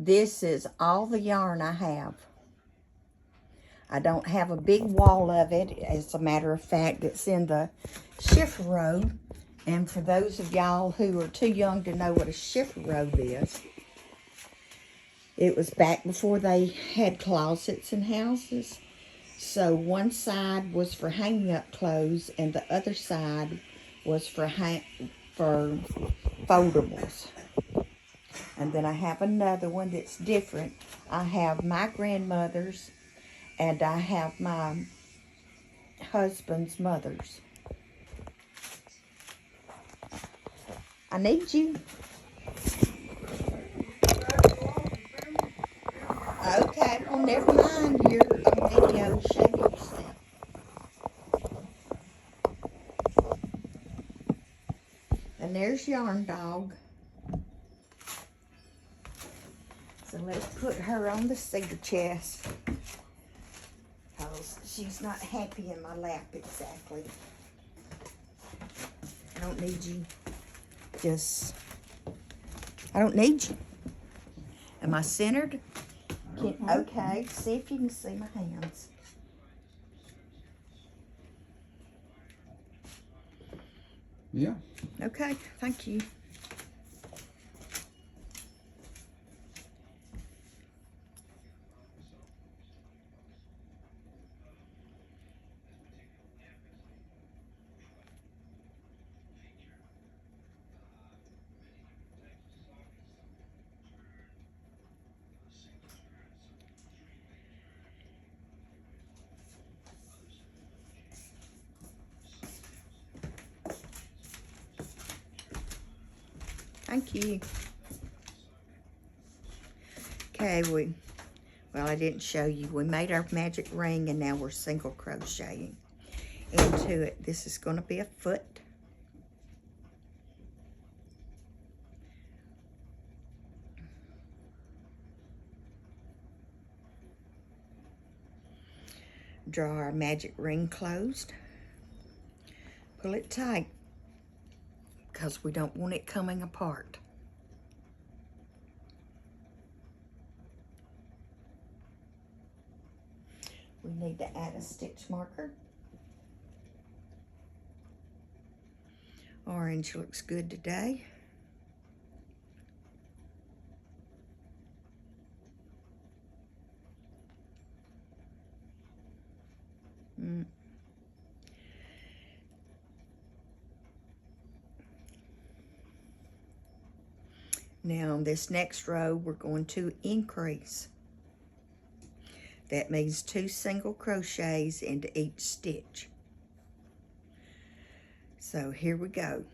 This is all the yarn I have. I don't have a big wall of it. As a matter of fact, it's in the shift robe. And for those of y'all who are too young to know what a shift robe is, it was back before they had closets in houses. So one side was for hanging up clothes and the other side was for foldables. And then I have another one that's different. I have my grandmother's and I have my husband's mother's. I need you. Okay, well, never mind. You're on video. Show yourself. And there's Yarn Dog. So let's put her on the cedar chest. Because she's not happy in my lap exactly. I don't need you. I don't need you. Am I centered? Okay, see if you can see my hands. Yeah. Okay, thank you. Thank you. Okay, well, I didn't show you. We made our magic ring and now we're single crocheting into it. This is going to be a foot. Draw our magic ring closed. Pull it tight because we don't want it coming apart. We need to add a stitch marker. Orange looks good today. Now on this next row, we're going to increase. That means 2 single crochets into each stitch. So here we go.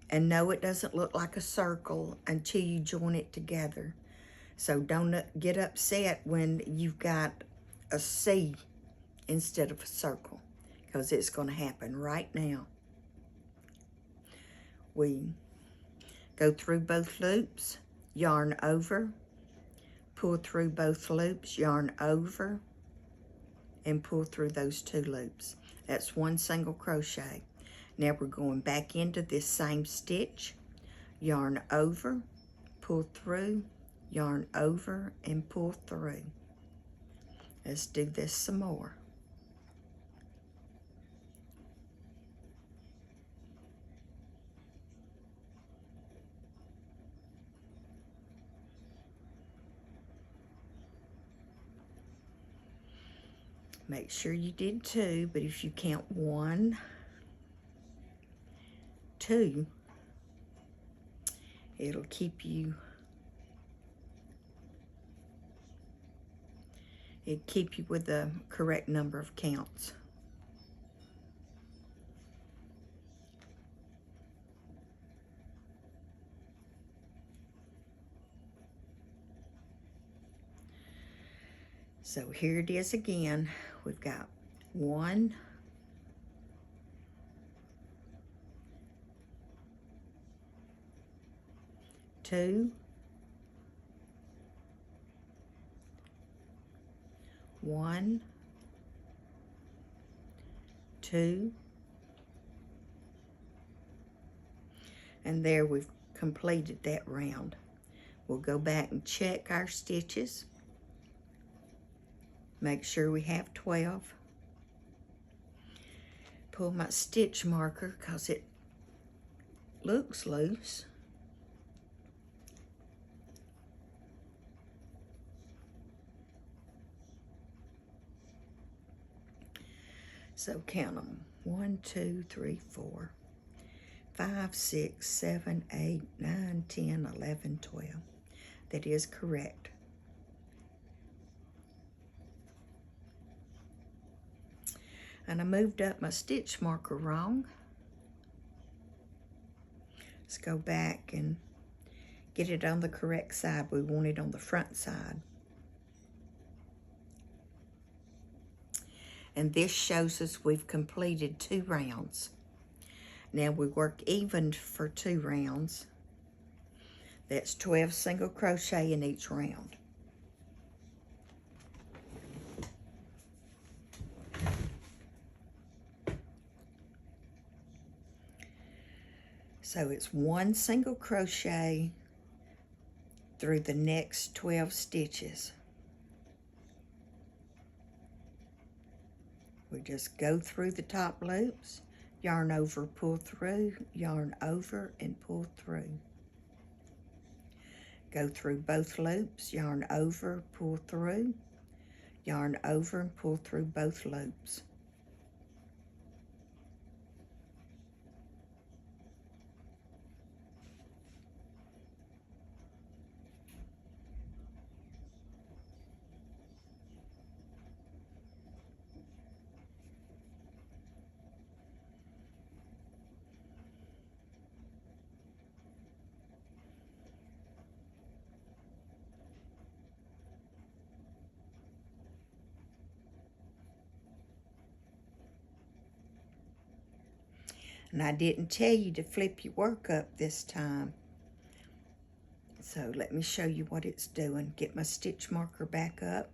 And no, it doesn't look like a circle until you join it together. So don't get upset when you've got a C instead of a circle, because it's going to happen right now. We go through both loops, yarn over, pull through both loops, yarn over, and pull through those 2 loops. That's 1 single crochet. Now we're going back into this same stitch, yarn over, pull through, yarn over, and pull through. Let's do this some more. Make sure you did 2, but if you count 1, 2, it'll keep you, with the correct number of counts. So here it is again. We've got 1, 2, 1, 2, and there we've completed that round. We'll go back and check our stitches. Make sure we have 12. Pull my stitch marker because it looks loose. So count them. 1, 2, 3, 4, 5, 6, 7, 8, 9, 10, 11, 12. That is correct. And I moved up my stitch marker wrong. Let's go back and get it on the correct side. We want it on the front side. And this shows us we've completed 2 rounds. Now we work even for 2 rounds. That's 12 single crochet in each round. So it's 1 single crochet through the next 12 stitches. We just go through the top loops, yarn over, pull through, yarn over, and pull through. Go through both loops, yarn over, pull through, yarn over, and pull through both loops. And I didn't tell you to flip your work up this time. So let me show you what it's doing. Get my stitch marker back up.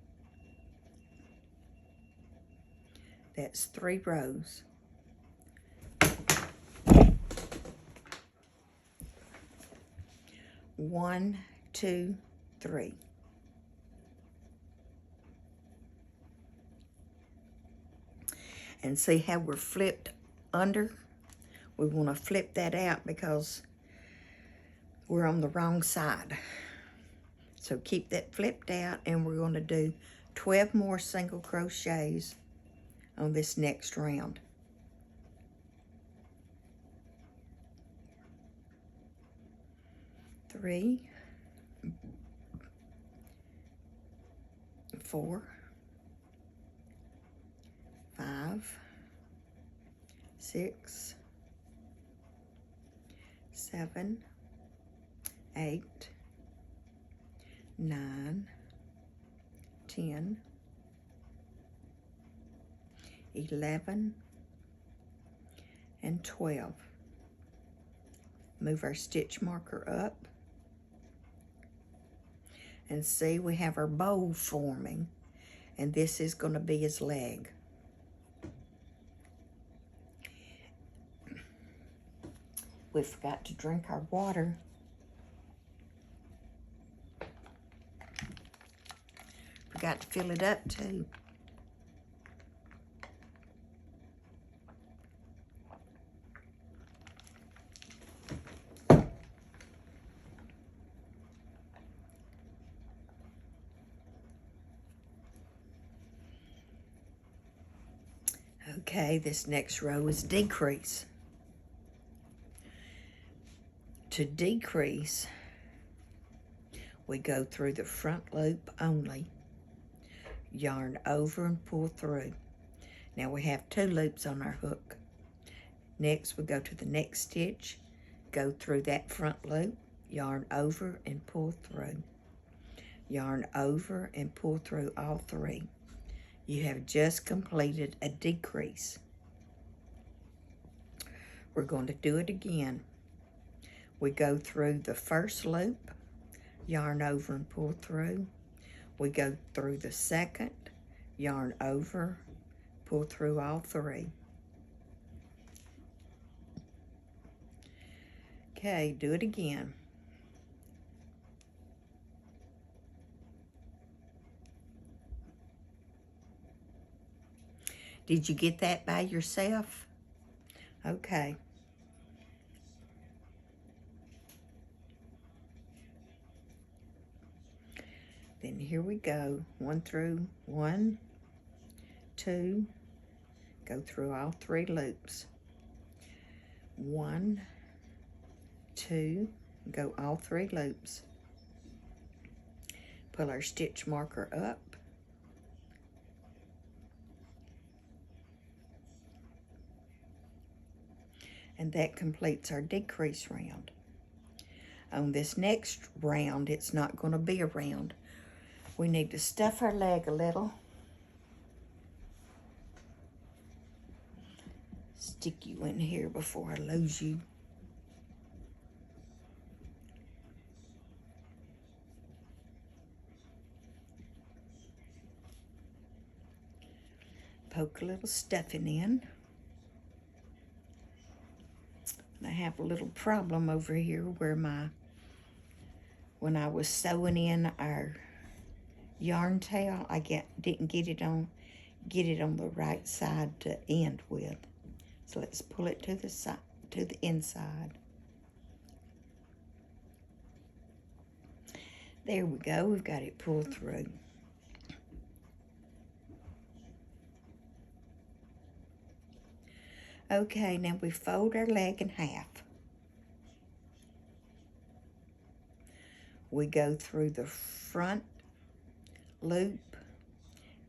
That's 3 rows. One, 2, 3. And see how we're flipped under? We want to flip that out because we're on the wrong side. So keep that flipped out, and we're going to do 12 more single crochets on this next round. Three, 4, 5, 6, 7, 8, 9, 10, 11, and 12. Move our stitch marker up. And see, we have our bow forming. And this is going to be his leg. We forgot to drink our water. Forgot to fill it up too. Okay, this next row is decrease. To decrease, we go through the front loop only, yarn over and pull through. Now we have 2 loops on our hook. Next, we go to the next stitch, go through that front loop, yarn over and pull through. Yarn over and pull through all 3. You have just completed a decrease. We're going to do it again. We go through the first loop, yarn over and pull through. We go through the second, yarn over, pull through all 3. Okay, do it again. Did you get that by yourself? Okay. Then here we go. 1 through 1, 2, go through all 3 loops. 1, 2, go all 3 loops. Pull our stitch marker up. And that completes our decrease round. On this next round, it's not going to be a round. We need to stuff our leg a little. Stick you in here before I lose you. Poke a little stuffing in. I have a little problem over here where when I was sewing in our yarn tail, I didn't get it on the right side to end with. So let's pull it to the side, to the inside. There we go. We've got it pulled through. Okay, now we fold our leg in half. We go through the front loop,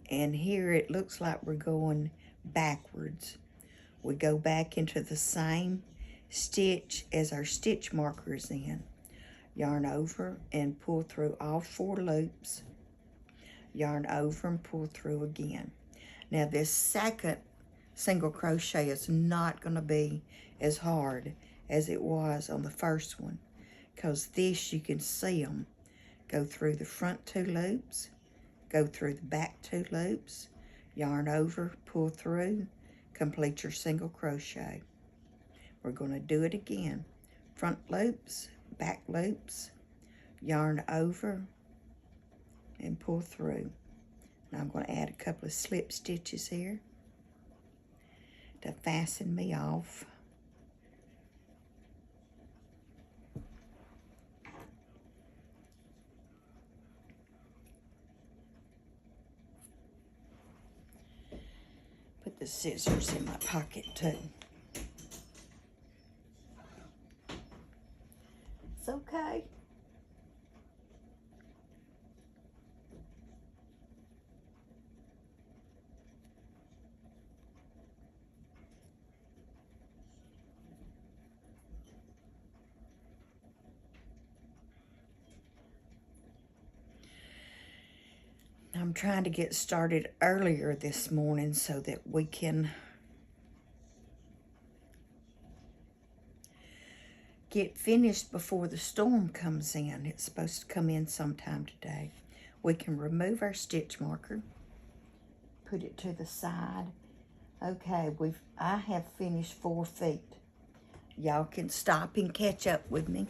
and here it looks like we're going backwards. We go back into the same stitch as our stitch marker is in. Yarn over and pull through all 4 loops. Yarn over and pull through again. Now this second single crochet is not going to be as hard as it was on the first one, because this, you can see them go through the front 2 loops, go through the back 2 loops, yarn over, pull through, complete your single crochet. We're going to do it again. Front loops, back loops, yarn over and pull through. Now I'm going to add a couple of slip stitches here to fasten me off. Put the scissors in my pocket too. It's okay. I'm trying to get started earlier this morning so that we can get finished before the storm comes in. It's supposed to come in sometime today. We can remove our stitch marker, put it to the side. Okay, I have finished 4 feet. Y'all can stop and catch up with me.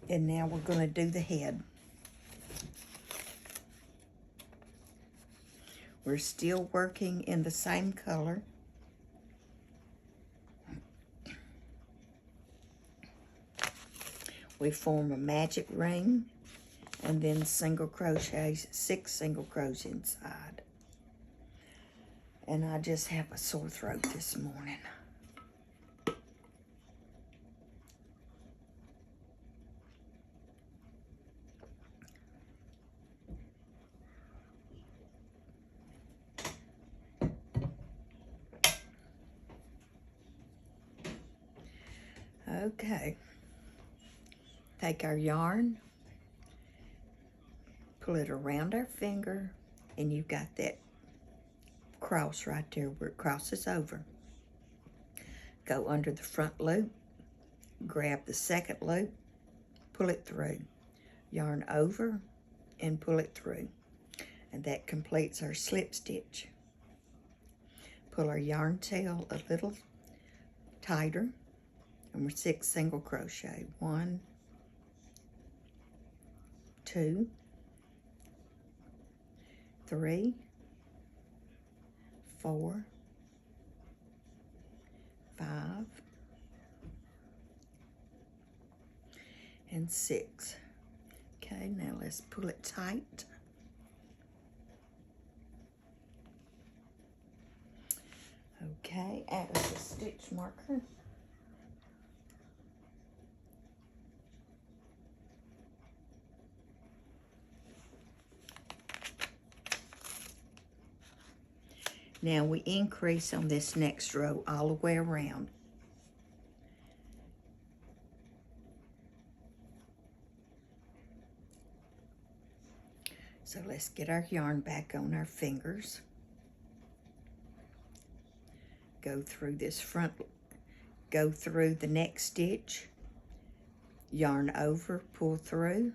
And now we're going to do the head. We're still working in the same color. We form a magic ring and then single crochets, 6 single crochets inside. And I just have a sore throat this morning. Okay, take our yarn, pull it around our finger, and you've got that cross right there where it crosses over. Go under the front loop, grab the second loop, pull it through, yarn over and pull it through, and that completes our slip stitch. Pull our yarn tail a little tighter, and we're 6 single crochet. 1, 2, 3, 4, 5, and 6. Okay, now let's pull it tight. Okay, add a stitch marker. Now we increase on this next row all the way around. So let's get our yarn back on our fingers. Go through this front, go through the next stitch, yarn over, pull through,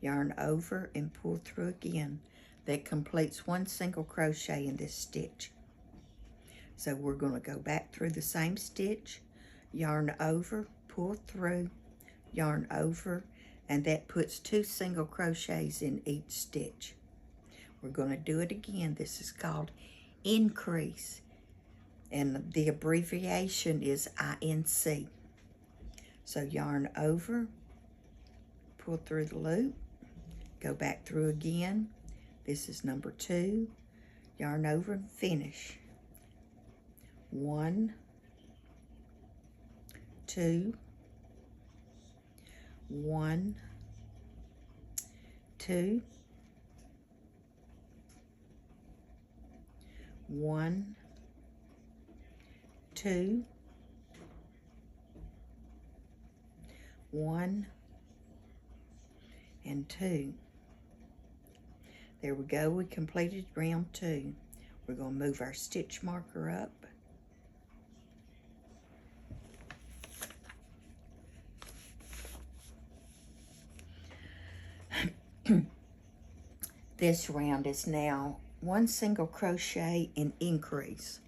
yarn over and pull through again. That completes one single crochet in this stitch. So we're going to go back through the same stitch, yarn over, pull through, yarn over, and that puts 2 single crochets in each stitch. We're going to do it again. This is called increase, and the abbreviation is INC. So yarn over, pull through the loop, go back through again. This is number 2, yarn over and finish. 1, 2, 1, 2, 1, 2, 1, and 2. There we go, we completed round 2. We're going to move our stitch marker up. This round is now 1 single crochet and increase.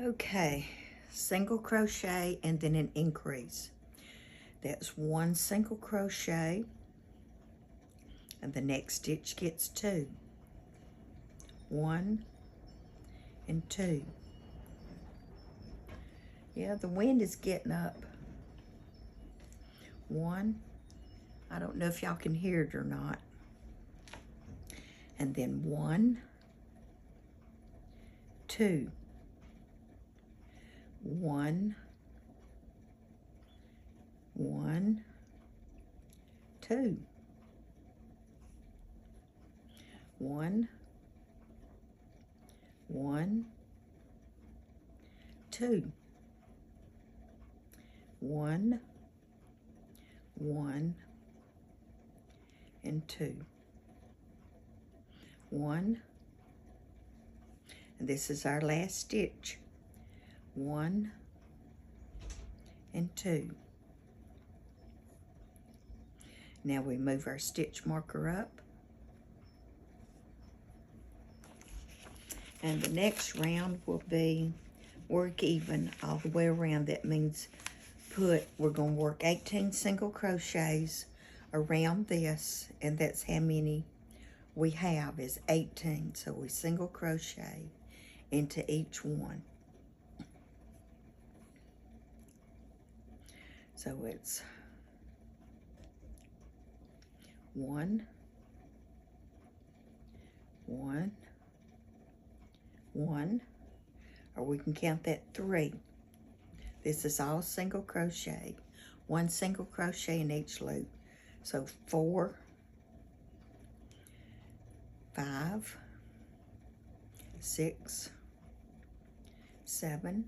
Okay, single crochet and then an increase. That's 1 single crochet, and the next stitch gets 2. 1 and 2. Yeah, the wind is getting up. 1. I don't know if y'all can hear it or not. And then 1, 2. 1, 1, 2. 1, 1, 2. 1, 1, and 2. 1, and this is our last stitch. 1 and 2. Now we move our stitch marker up. And the next round will be work even all the way around. That means we're going to work 18 single crochets around this, and that's how many we have is 18. So we single crochet into each one. So it's 1, 1, 1, or we can count that 3. This is all single crochet, 1 single crochet in each loop. So 4, 5, 6, 7,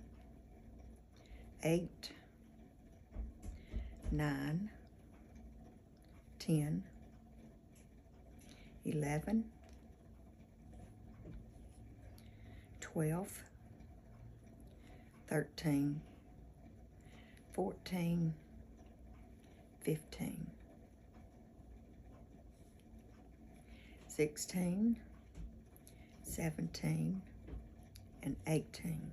8, 9, 10, 11, 12, 13, 14, 15, 16, 17, and 18.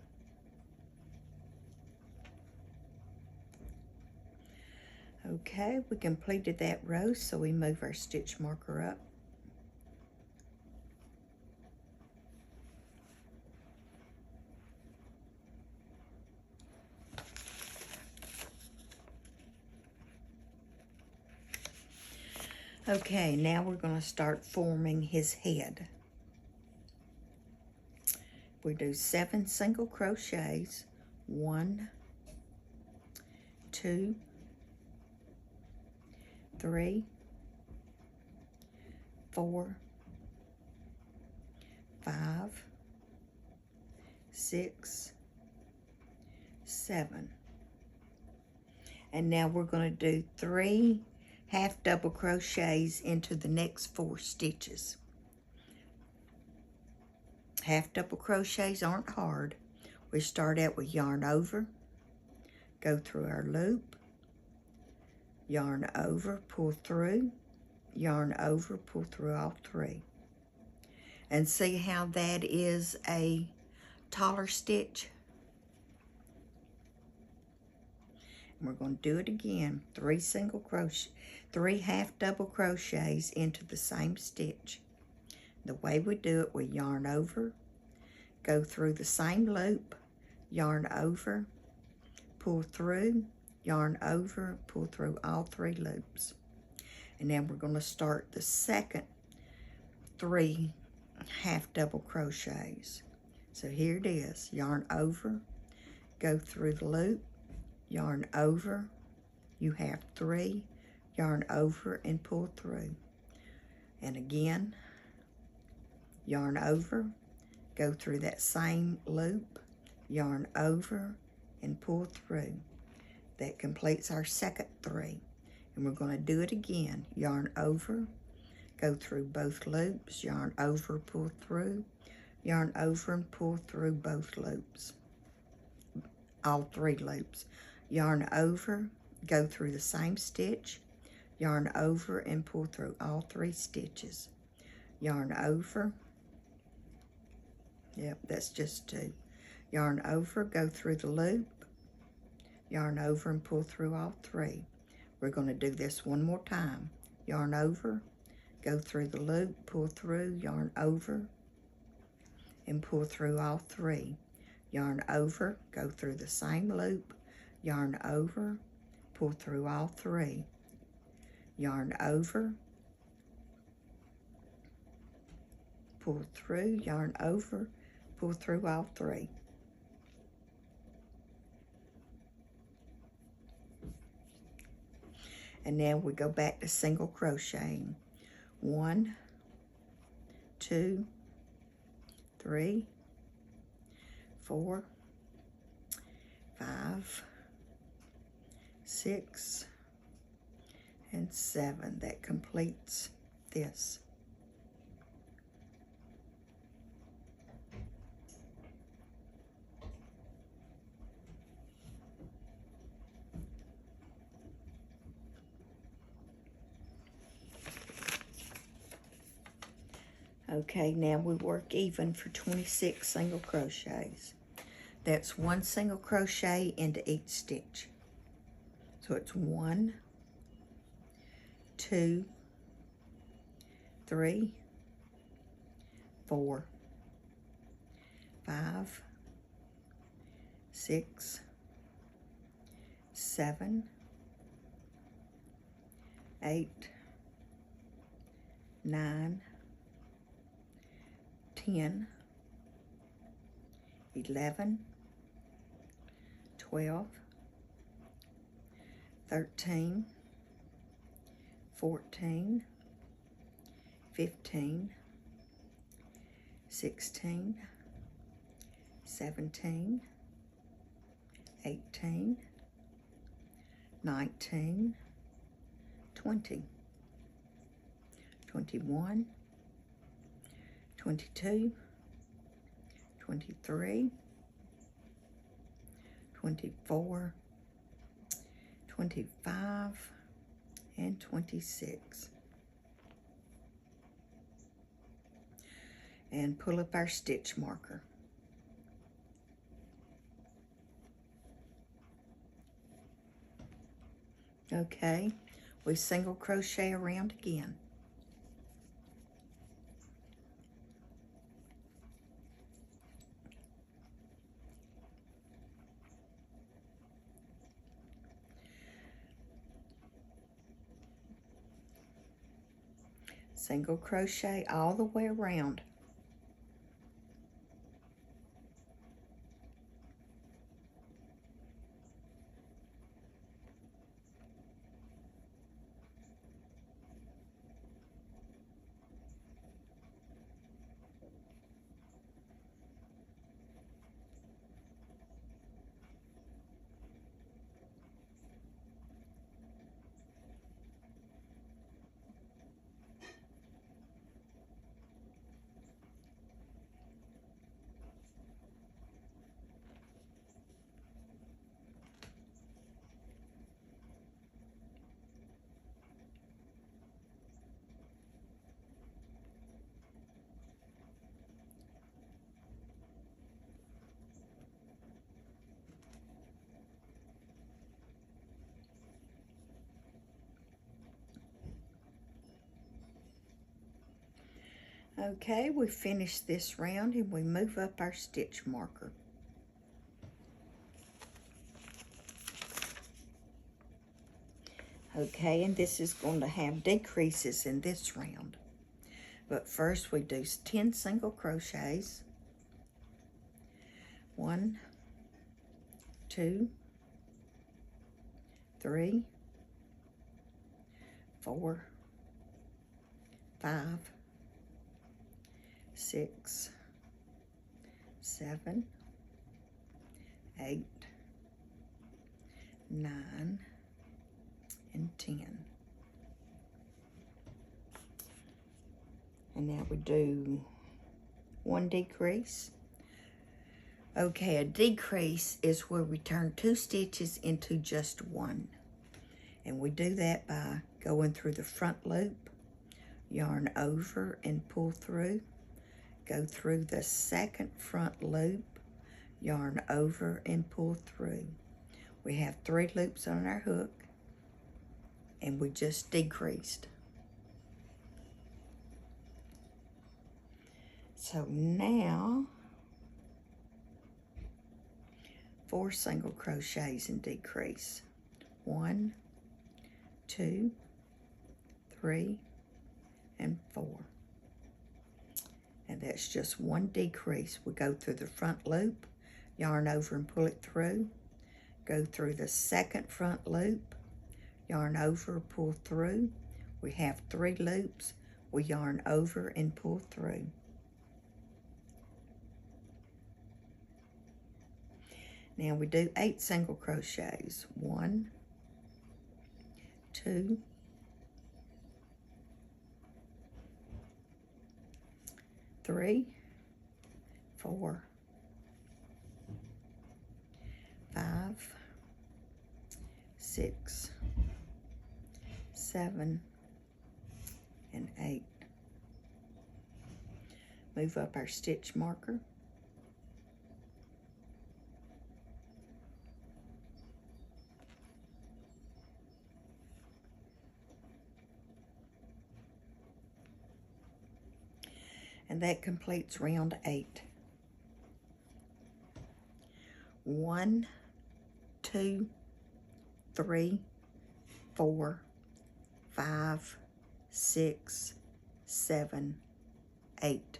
Okay, we completed that row, so we move our stitch marker up. Okay, now we're going to start forming his head. We do 7 single crochets, 1, 2, 3, 4, 5, 6, 7. And now we're going to do 3 half double crochets into the next 4 stitches. Half double crochets aren't hard. We start out with yarn over, go through our loop, yarn over, pull through, yarn over, pull through all 3. And see how that is a taller stitch? And we're going to do it again. 3 single crochet, 3 half double crochets into the same stitch. The way we do it, we yarn over, go through the same loop, yarn over, pull through, yarn over, pull through all 3 loops. And now we're going to start the second 3 half double crochets. So here it is, yarn over, go through the loop, yarn over, you have 3, yarn over and pull through. And again, yarn over, go through that same loop, yarn over and pull through. That completes our second 3. And we're going to do it again. Yarn over, go through both loops, yarn over, pull through, yarn over and pull through both loops, all 3 loops. Yarn over, go through the same stitch, yarn over and pull through all 3 stitches. Yarn over, yep, that's just 2. Yarn over, go through the loop, yarn over and pull through all 3. We're going to do this one more time. Yarn over, go through the loop, pull through, yarn over, and pull through all 3. Yarn over, go through the same loop, yarn over, pull through all 3. Yarn over, pull through, yarn over, pull through all 3. And now we go back to single crocheting. 1, 2, 3, 4, 5, 6, and 7. That completes this. Okay, now we work even for 26 single crochets. That's 1 single crochet into each stitch. So it's 1, 2, 3, 4, 5, 6, 7, 8, 9, 10, 11, 12, 13, 14, 15, 16, 17, 18, 19, 20, 21, 22, 23, 24, 25, and 26. And pull up our stitch marker. Okay, we single crochet around again. Single crochet all the way around. Okay, we finish this round and we move up our stitch marker. Okay, and this is going to have decreases in this round. But first we do 10 single crochets. 1, 2, 3, 4, 5, 6, 7, 8, 9, and 10. And now we do 1 decrease. Okay, a decrease is where we turn 2 stitches into just 1. And we do that by going through the front loop, yarn over and pull through, go through the second front loop, yarn over and pull through. We have 3 loops on our hook, and we just decreased. So now 4 single crochets and decrease. 1, 2, 3, and 4. And that's just 1 decrease. We go through the front loop, yarn over and pull it through, go through the second front loop, yarn over, pull through. We have 3 loops. We yarn over and pull through. Now we do 8 single crochets. 1, 2, 3, 4, 5, 6, 7, and 8. Move up our stitch marker. And that completes round 8. 1, 2, 3, 4, 5, 6, 7, 8.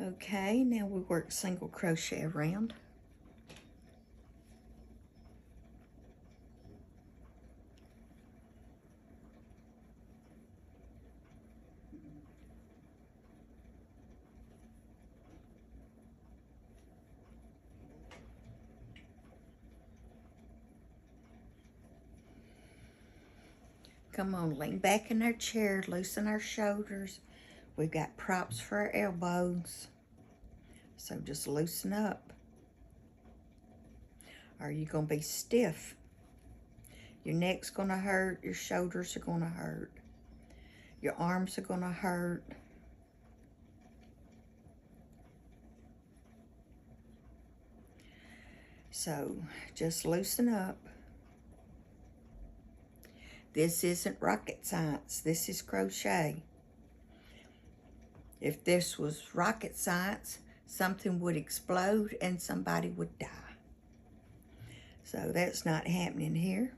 Okay, now we work single crochet around. Come on, lean back in our chair, loosen our shoulders. We've got props for our elbows. So just loosen up. Or you're going to be stiff. Your neck's going to hurt. Your shoulders are going to hurt. Your arms are going to hurt. So just loosen up. This isn't rocket science. This is crochet. If this was rocket science, something would explode and somebody would die. So that's not happening here.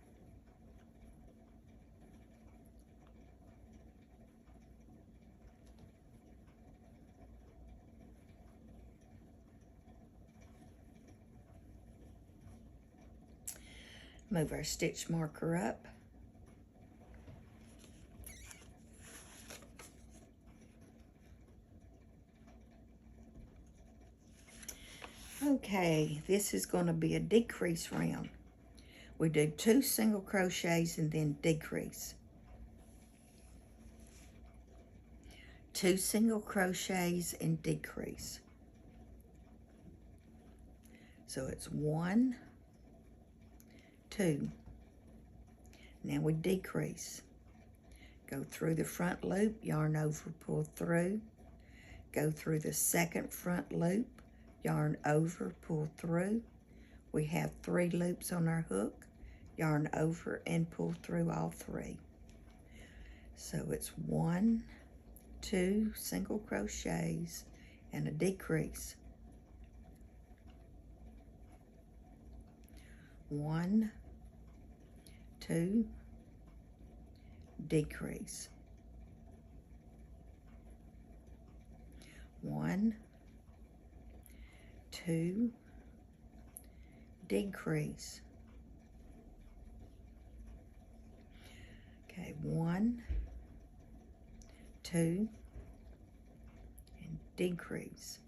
Move our stitch marker up. Okay, this is going to be a decrease round. We do 2 single crochets and then decrease. 2 single crochets and decrease. So it's 1, 2. Now we decrease. Go through the front loop, yarn over, pull through. Go through the second front loop, yarn over, pull through. We have 3 loops on our hook, yarn over and pull through all 3. So it's 1, 2 single crochets and a decrease. 1, 2, decrease. 1, 2, decrease. Okay, 1, 2, and decrease.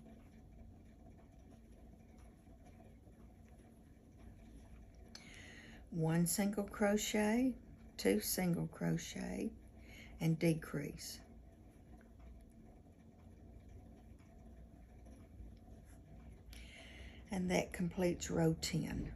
One single crochet, 2 single crochet, and decrease. And that completes row 10.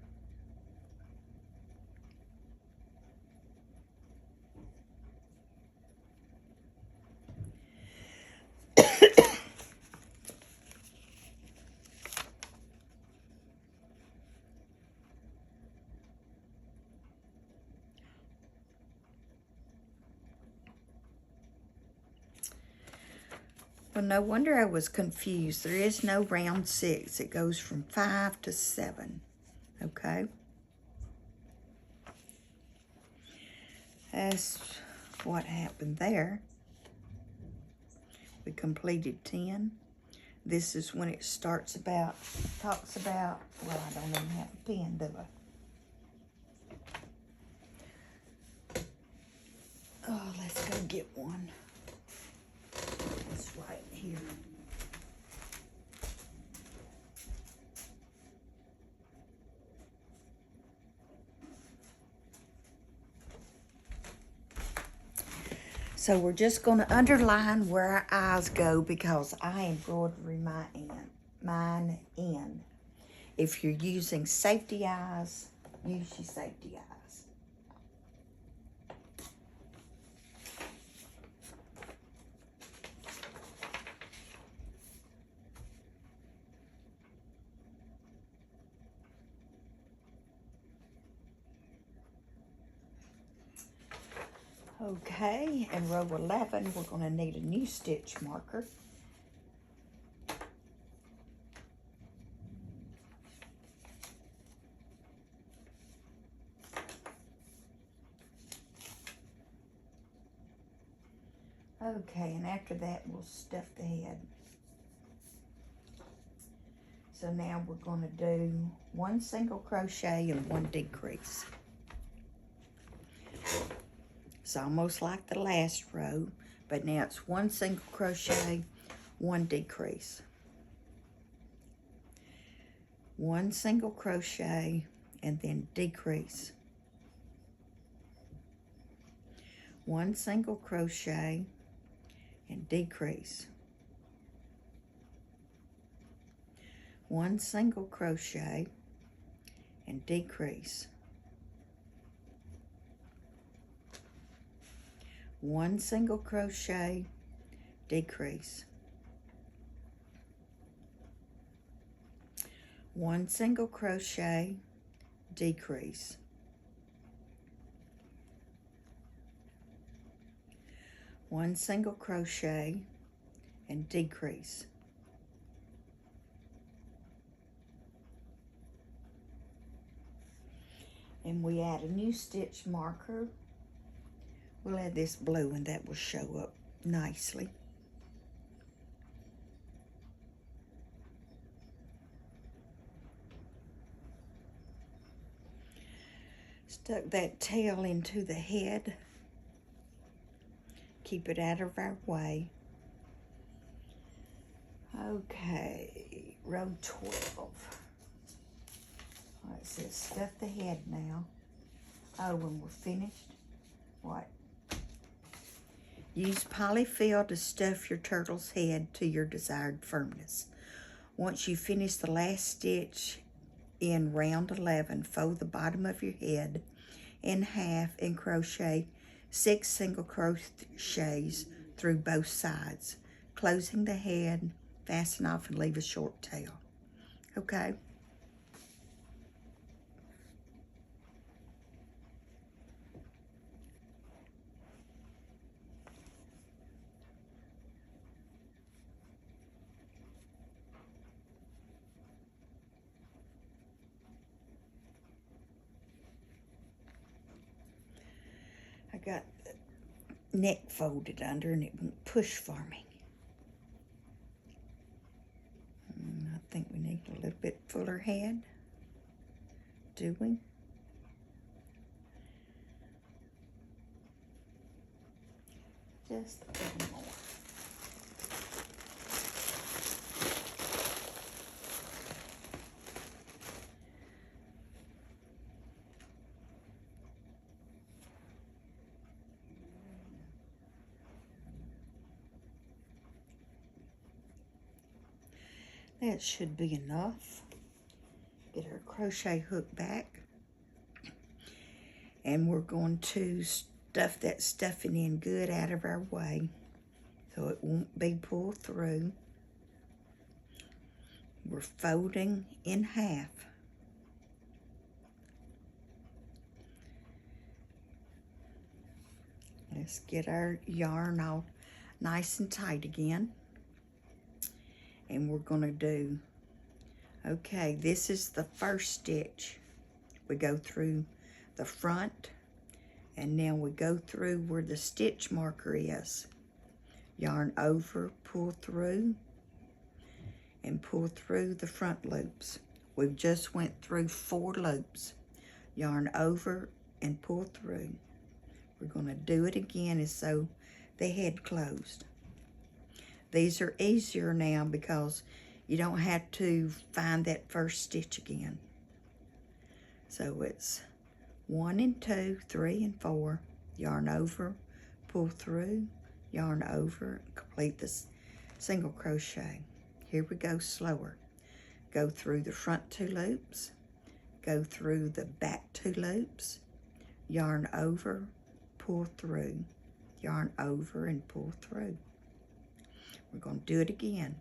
Well, no wonder I was confused. There is no round 6. It goes from 5 to 7, okay? That's what happened there. We completed 10. This is when it talks about, well, I don't even have a pen, do I? Oh, let's go get one. It's right here. So we're just going to underline where our eyes go because I embroidery mine in. If you're using safety eyes, use your safety eyes. Okay, in row 11, we're going to need a new stitch marker. Okay, and after that, we'll stuff the head. So now we're going to do 1 single crochet and 1 decrease. It's almost like the last row, but now it's 1 single crochet, 1 decrease. 1 single crochet and then decrease. 1 single crochet and decrease, 1 single crochet and decrease, 1 single crochet, decrease, 1 single crochet, decrease, 1 single crochet and decrease, 1 and we add a new stitch marker. We'll add this blue and that will show up nicely. Stuck that tail into the head. Keep it out of our way. Okay, row 12. It says stuff the head now. Oh, when we're finished, what? Use polyfill to stuff your turtle's head to your desired firmness. Once you finish the last stitch in round 11, fold the bottom of your head in half and crochet 6 single crochets through both sides, closing the head, fasten off and leave a short tail. Okay? I got the neck folded under and it won't push for me. I think we need a little bit fuller head. Do we? Just a little more. That should be enough. Get our crochet hook back. And we're going to stuff that stuffing in good out of our way so it won't be pulled through. We're folding in half. Let's get our yarn all nice and tight again. And we're going to do, okay, this is the first stitch. We go through the front, and now we go through where the stitch marker is. Yarn over, pull through, and pull through the front loops. We've just went through 4 loops. Yarn over and pull through. We're going to do it again as so the head closed. These are easier now because you don't have to find that first stitch again. So it's 1 and 2, 3 and 4, yarn over, pull through, yarn over, complete this single crochet. Here we go slower. Go through the front 2 loops, go through the back 2 loops, yarn over, pull through, yarn over and pull through. We're going to do it again.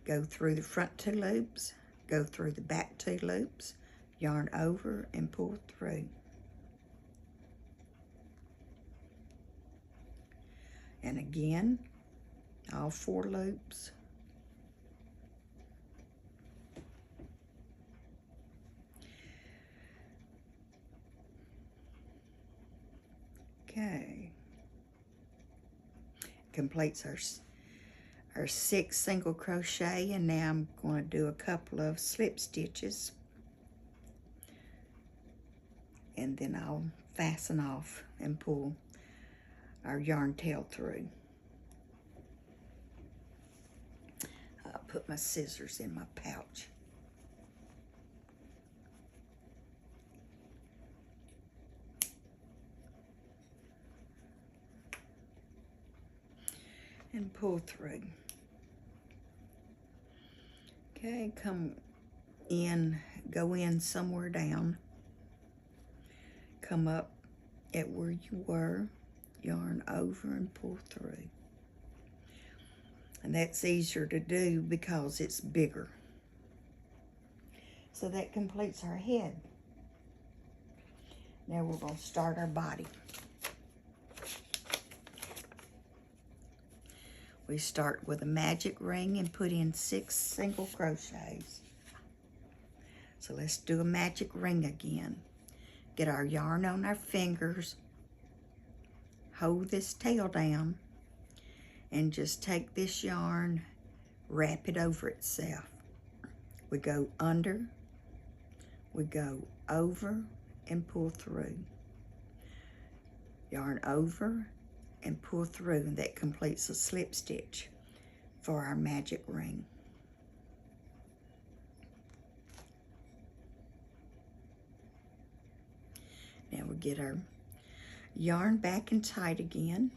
Go through the front 2 loops, go through the back 2 loops, yarn over and pull through. And again, all 4 loops. Okay. Completes our 6 single crochet, and now I'm going to do a couple of slip stitches, and then I'll fasten off and pull our yarn tail through. I'll put my scissors in my pouch. and pull through. Okay, come in, go in somewhere down, come up at where you were, yarn over and pull through. And that's easier to do because it's bigger. So that completes our head. Now we're going to start our body. We start with a magic ring and put in 6 single crochets. So let's do a magic ring again. Get our yarn on our fingers, hold this tail down, and just take this yarn, wrap it over itself. We go under, we go over and pull through. Yarn over and pull through, and that completes a slip stitch for our magic ring. Now we get our yarn back and tight again.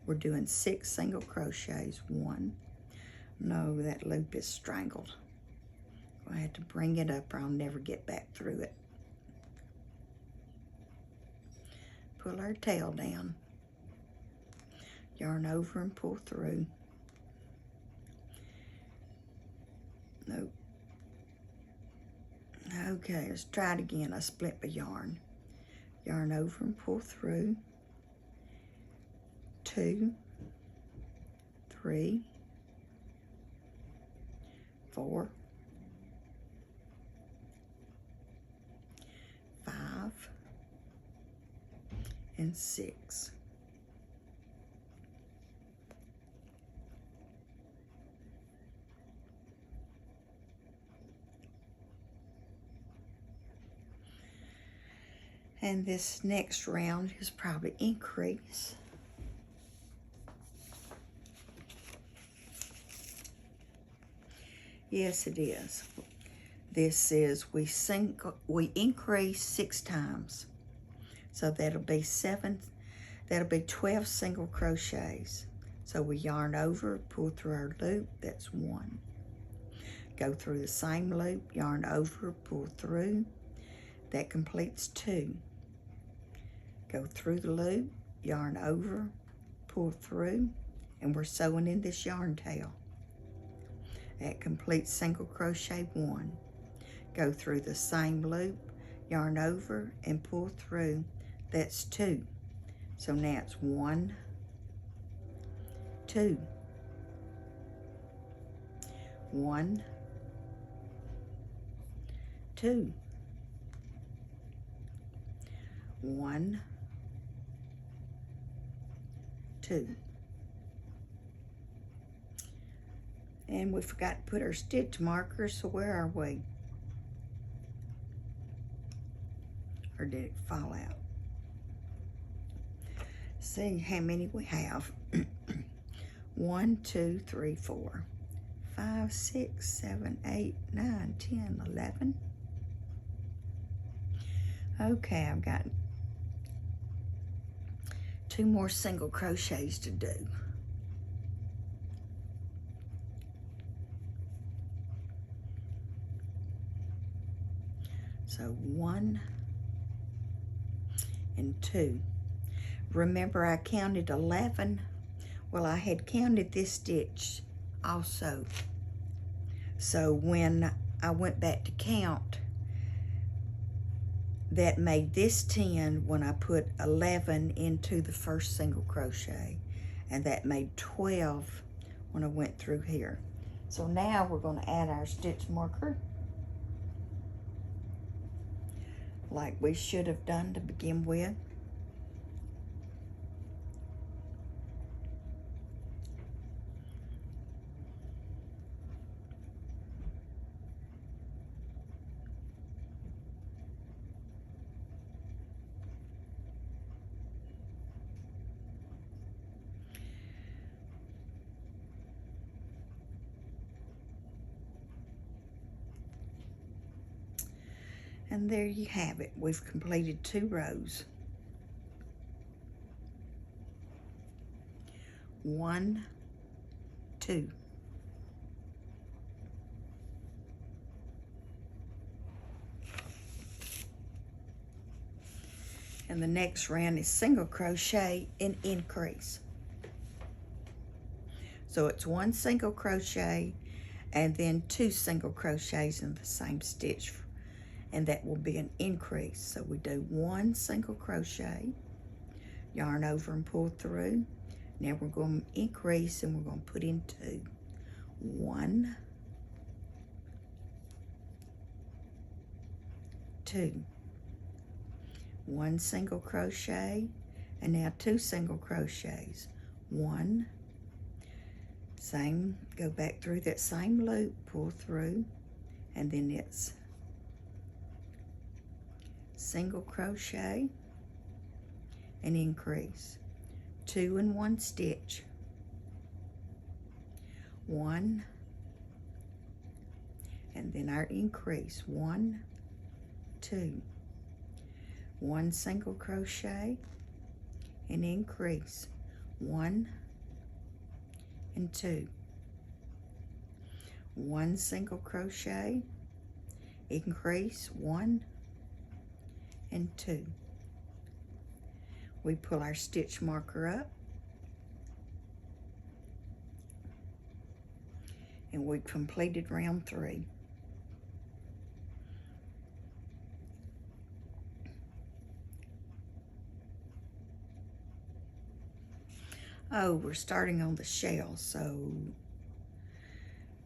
We're doing 6 single crochets. 1. No, that loop is strangled. I have to bring it up or I'll never get back through it. Pull our tail down. Yarn over and pull through. Nope. Okay, let's try it again. I split my yarn. Yarn over and pull through. 2, 3, 4, 5, and 6. And this next round is probably increase. Yes, it is. This is we increase 6 times. So that'll be 12 single crochets. So we yarn over, pull through our loop, that's 1. Go through the same loop, yarn over, pull through, that completes 2. Go through the loop, yarn over, pull through, and we're sewing in this yarn tail. That completes single crochet 1. Go through the same loop, yarn over, and pull through, that's 2. So now it's 1, 2, 1, 2, 1, 2. And we forgot to put our stitch markers, so where are we? Or did it fall out? See how many we have. 1, 2, 3, 4, 5, 6, 7, 8, 9, 10, 11. Okay, I've got 2 more single crochets to do. So 1 and 2. Remember, I counted 11. Well, I had counted this stitch also. So when I went back to count, that made this 10 when I put 11 into the first single crochet, and that made 12 when I went through here. So now we're going to add our stitch marker like we should have done to begin with. And there you have it. We've completed 2 rows. 1, 2. And the next round is single crochet and increase. So it's 1 single crochet and then 2 single crochets in the same stitch, and that will be an increase. So we do 1 single crochet, yarn over and pull through. Now we're going to increase and we're going to put in 2. 1, 2. 1 single crochet, and now 2 single crochets. 1, same, go back through that same loop, pull through, and then it's single crochet and increase. 2 in 1 stitch. 1, and then our increase. 1, 2. 1 single crochet and increase. 1 and 2. 1 single crochet, increase. 1 and 2. We pull our stitch marker up and we completed round 3. Oh, we're starting on the shell, so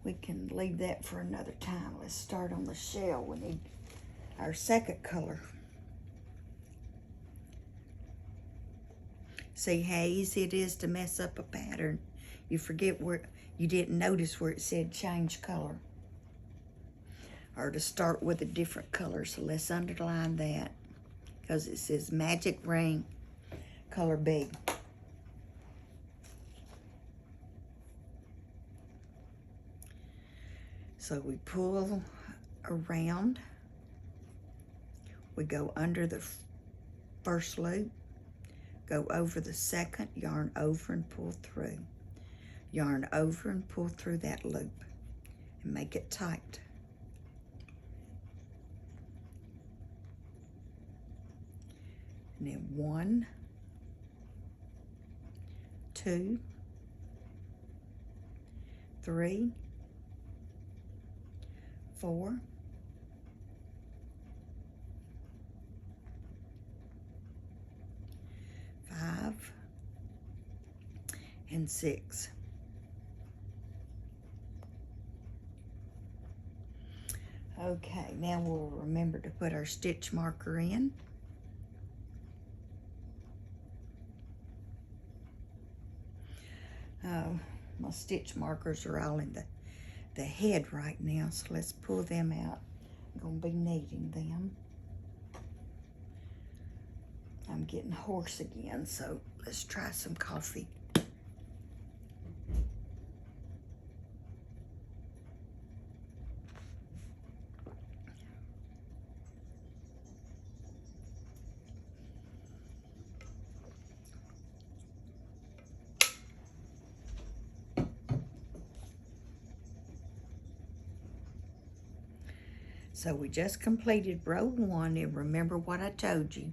we can leave that for another time. Let's start on the shell. We need our second color. See how easy it is to mess up a pattern. You forget where, you didn't notice where it said change color, or to start with a different color. So let's underline that, because it says magic ring, color B. So we pull around, we go under the first loop, go over the second, yarn over and pull through. Yarn over and pull through that loop and make it tight. And then 1, 2, 3, 4, 5, and 6. Okay, now we'll remember to put our stitch marker in. My stitch markers are all in the head right now, so let's pull them out. I'm going to be needing them. I'm getting hoarse again, so let's try some coffee. So we just completed row 1, and remember what I told you.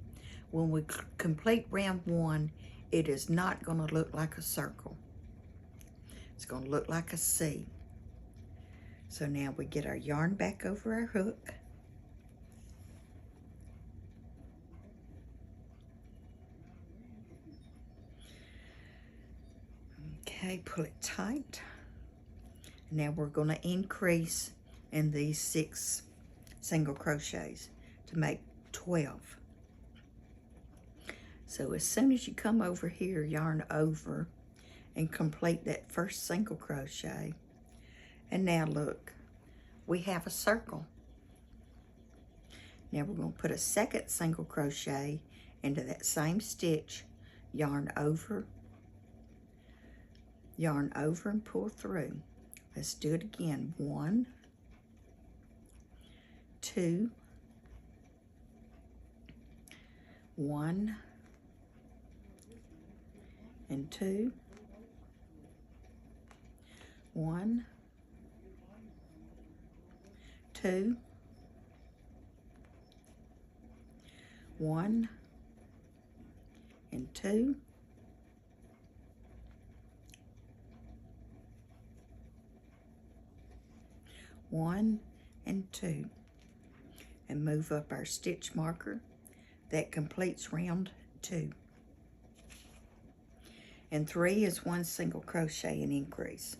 When we complete round 1, it is not going to look like a circle. It's going to look like a C. So now we get our yarn back over our hook. Okay, pull it tight. Now we're going to increase in these 6 single crochets to make 12. So as soon as you come over here, yarn over and complete that first single crochet. And now look, we have a circle. Now we're going to put a second single crochet into that same stitch, yarn over and pull through. Let's do it again. 1, 2, 1 and 2, 1, 2, 1 and 2, 1 and 2, and move up our stitch marker. That completes round 2. And 3 is 1 single crochet and increase.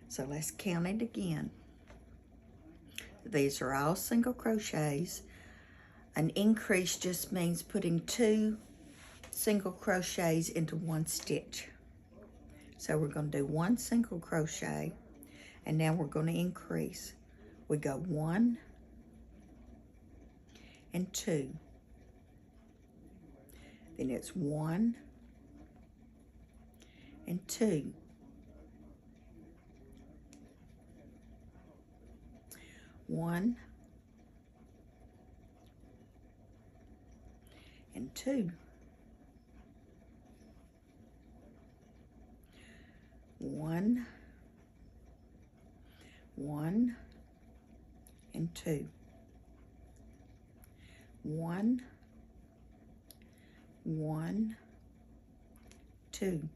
So let's count it again. These are all single crochets. An increase just means putting 2 single crochets into 1 stitch. So we're going to do 1 single crochet, and now we're going to increase. We go 1 and 2. Then it's 1 and 2. 1 and 2. 1, 1 and 2. 1, 1, 2.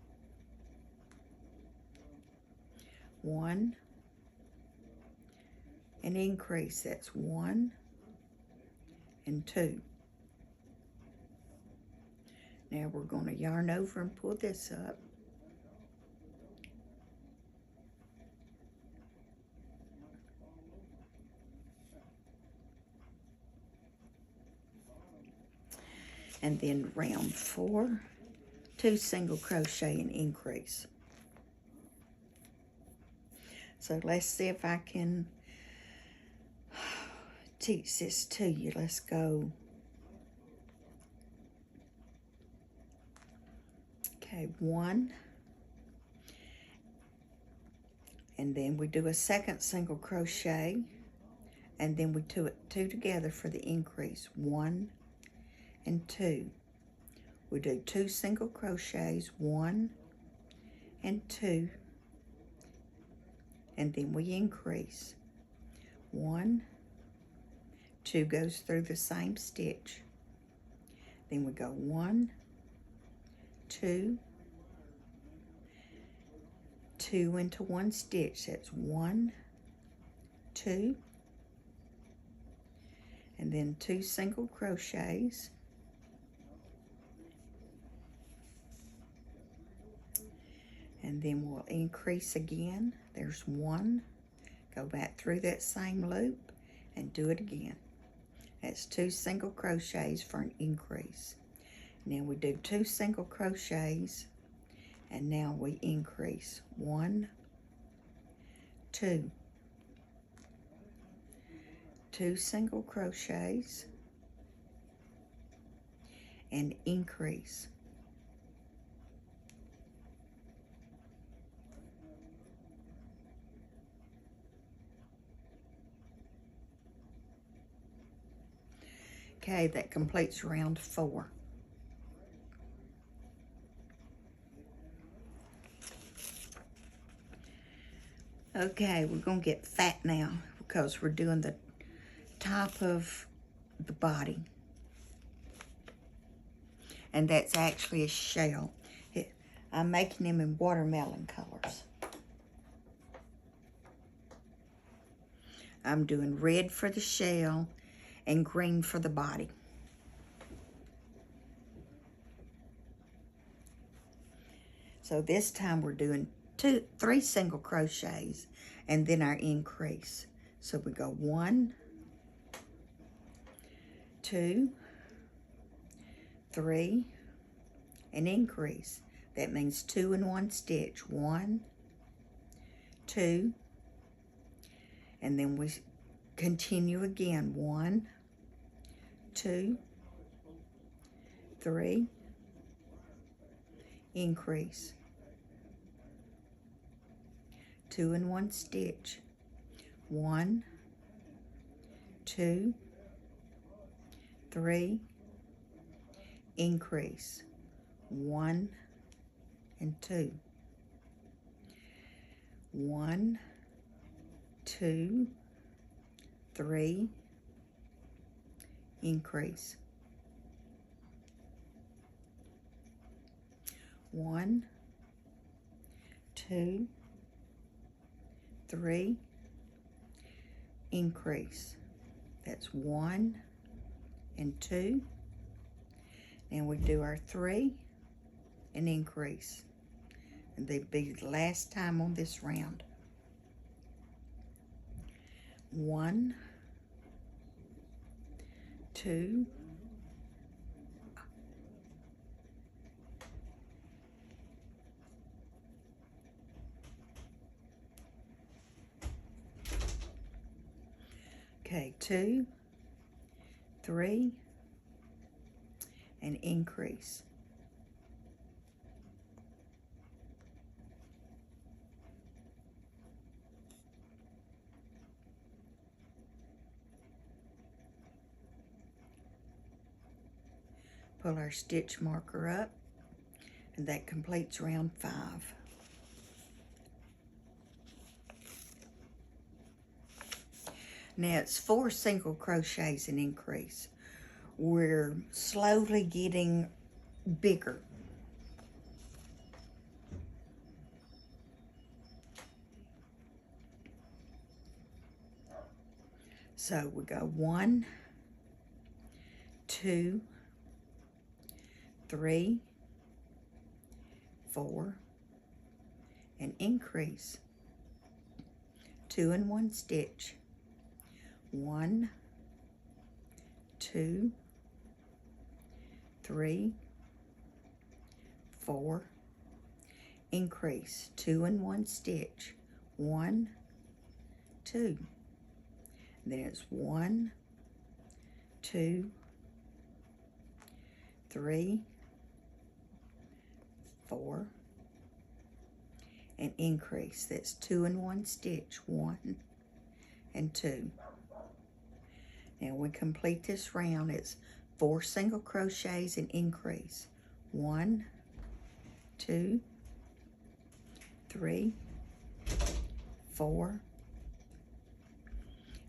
1 and increase. That's 1 and 2. Now we're going to yarn over and pull this up. And then round 4, 2 single crochet and increase. So let's see if I can teach this to you. Let's go. Okay, 1, and then we do a second single crochet, and then we do it 2 together for the increase. 1 and 2. We do 2 single crochets, 1 and 2, and then we increase. 1, 2 goes through the same stitch. Then we go 1, 2, 2 into 1 stitch. That's 1, 2, and then 2 single crochets. And then we'll increase again. There's 1. Go back through that same loop and do it again. That's 2 single crochets for an increase. Now we do 2 single crochets, and now we increase. 1, 2. 2 single crochets and increase. Okay, that completes round 4. Okay, we're going to get fat now because we're doing the top of the body. And that's actually a shell. I'm making them in watermelon colors. I'm doing red for the shell and green for the body. So this time we're doing 3 single crochets and then our increase. So we go 1, 2, 3, and increase. That means 2 in 1 stitch. 1, 2, and then we continue again. 1, 2, 3, increase. 2 in 1 stitch. 1, 2, 3, increase. 1 and 2. 1, 2, 3, increase. 1, 2, 3, increase. That's 1 and 2. And we do our 3 and increase. And they'd be the last time on this round. 1, 2, okay, 2, 3, and increase. Pull our stitch marker up, and that completes round 5. Now it's 4 single crochets and increase. We're slowly getting bigger. So we go 1, 2, 3, 4, and increase. 2 and 1 stitch. 1, 2, 3, 4, increase. 2 and 1 stitch. 1, 2. Then it's 1, 2, 3, 4, and increase. That's 2 and 1 stitch. 1 and 2. Now we complete this round. It's 4 single crochets and increase. 1, 2, 3, 4,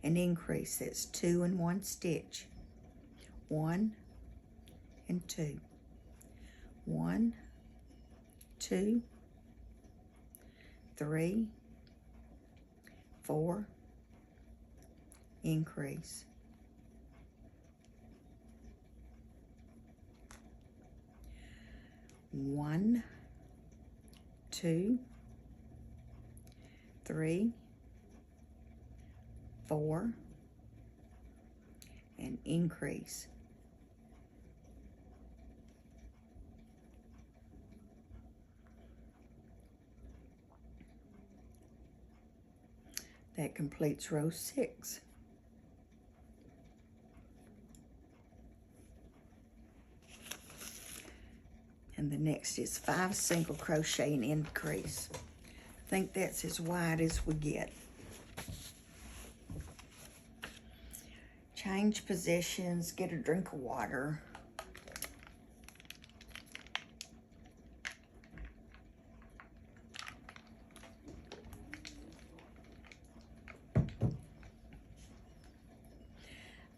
and increase. That's 2 and 1 stitch. 1 and 2. 1, 2, 3, 4, increase. 1, 2, 3, 4, and increase. That completes row 6. And the next is 5 single crochet and increase. I think that's as wide as we get. Change positions, get a drink of water.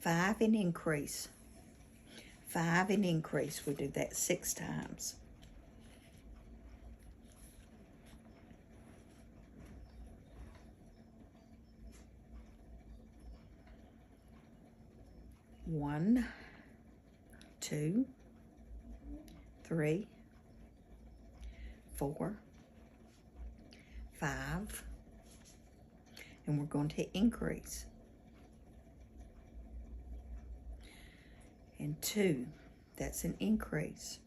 Five and increase. 5 and increase. We do that 6 times. One, 2, 3, 4, 5, and we're going to increase. And 2, that's an increase.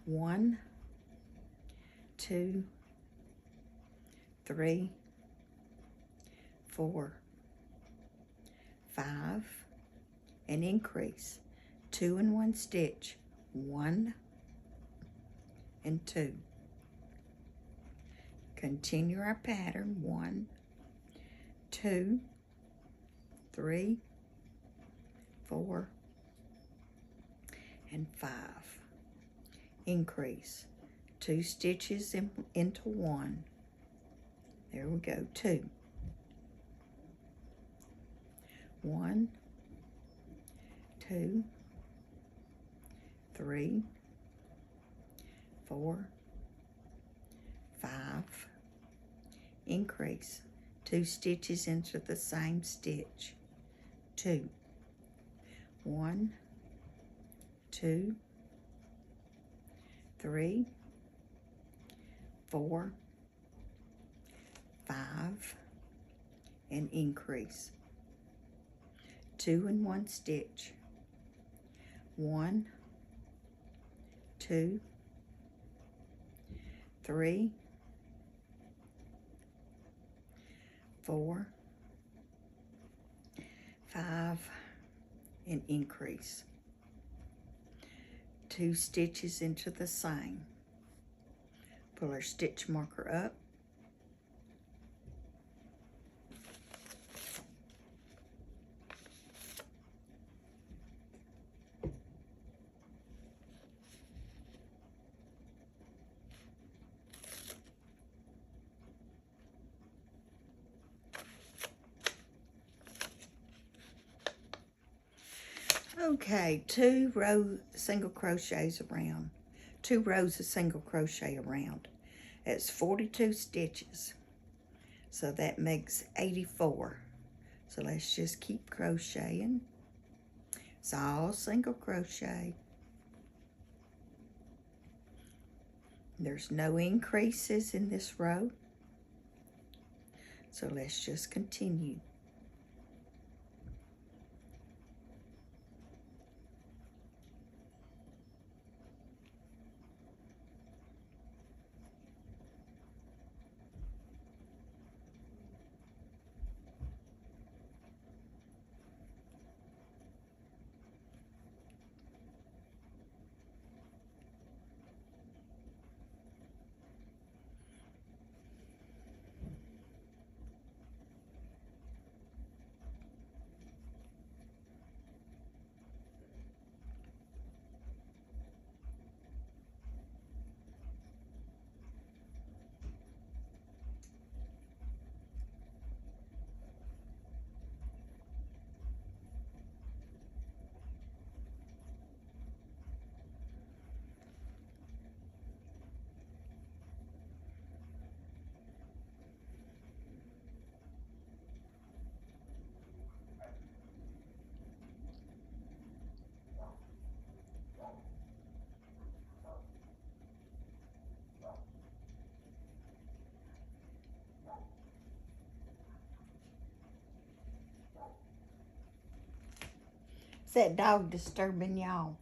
1, 2, 3, 4, 5, and increase. 2 and 1 stitch. 1 and 2. Continue our pattern. 1, 2, 3, 4, and 5. increase. 2 stitches into 1. There we go, 2. 1, 2, 3, 4, 5, increase. 2 stitches into the same stitch. 2, 1, 2, 3, 4, 5, and increase. 2 in 1 stitch. 1, 2, 3, 4, 5, and increase. 2 stitches into the same. Pull our stitch marker up. Okay, 2 single crochets around. 2 rows of single crochet around. That's 42 stitches. So that makes 84. So let's just keep crocheting. It's all single crochet. There's no increases in this row. So let's just continue. Is that dog disturbing y'all?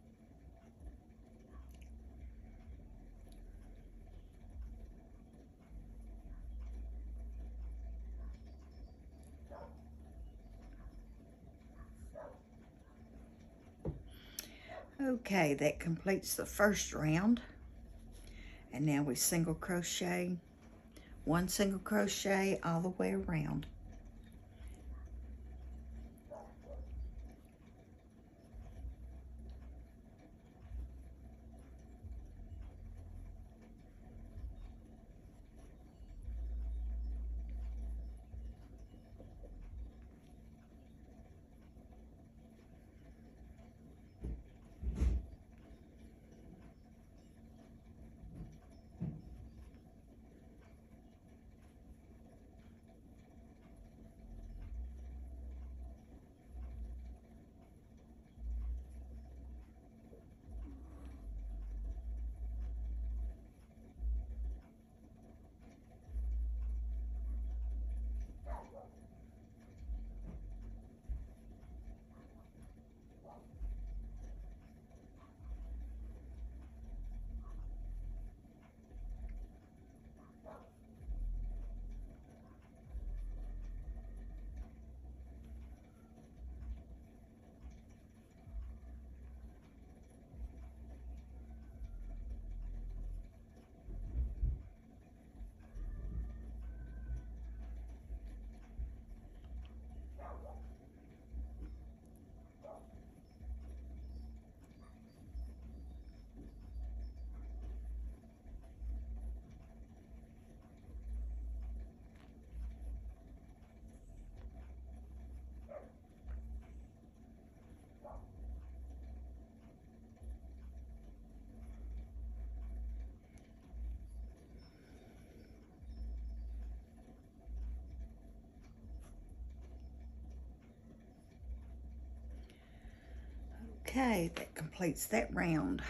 Okay, that completes the first round. And now we single crochet, 1 single crochet all the way around. Okay, that completes that round.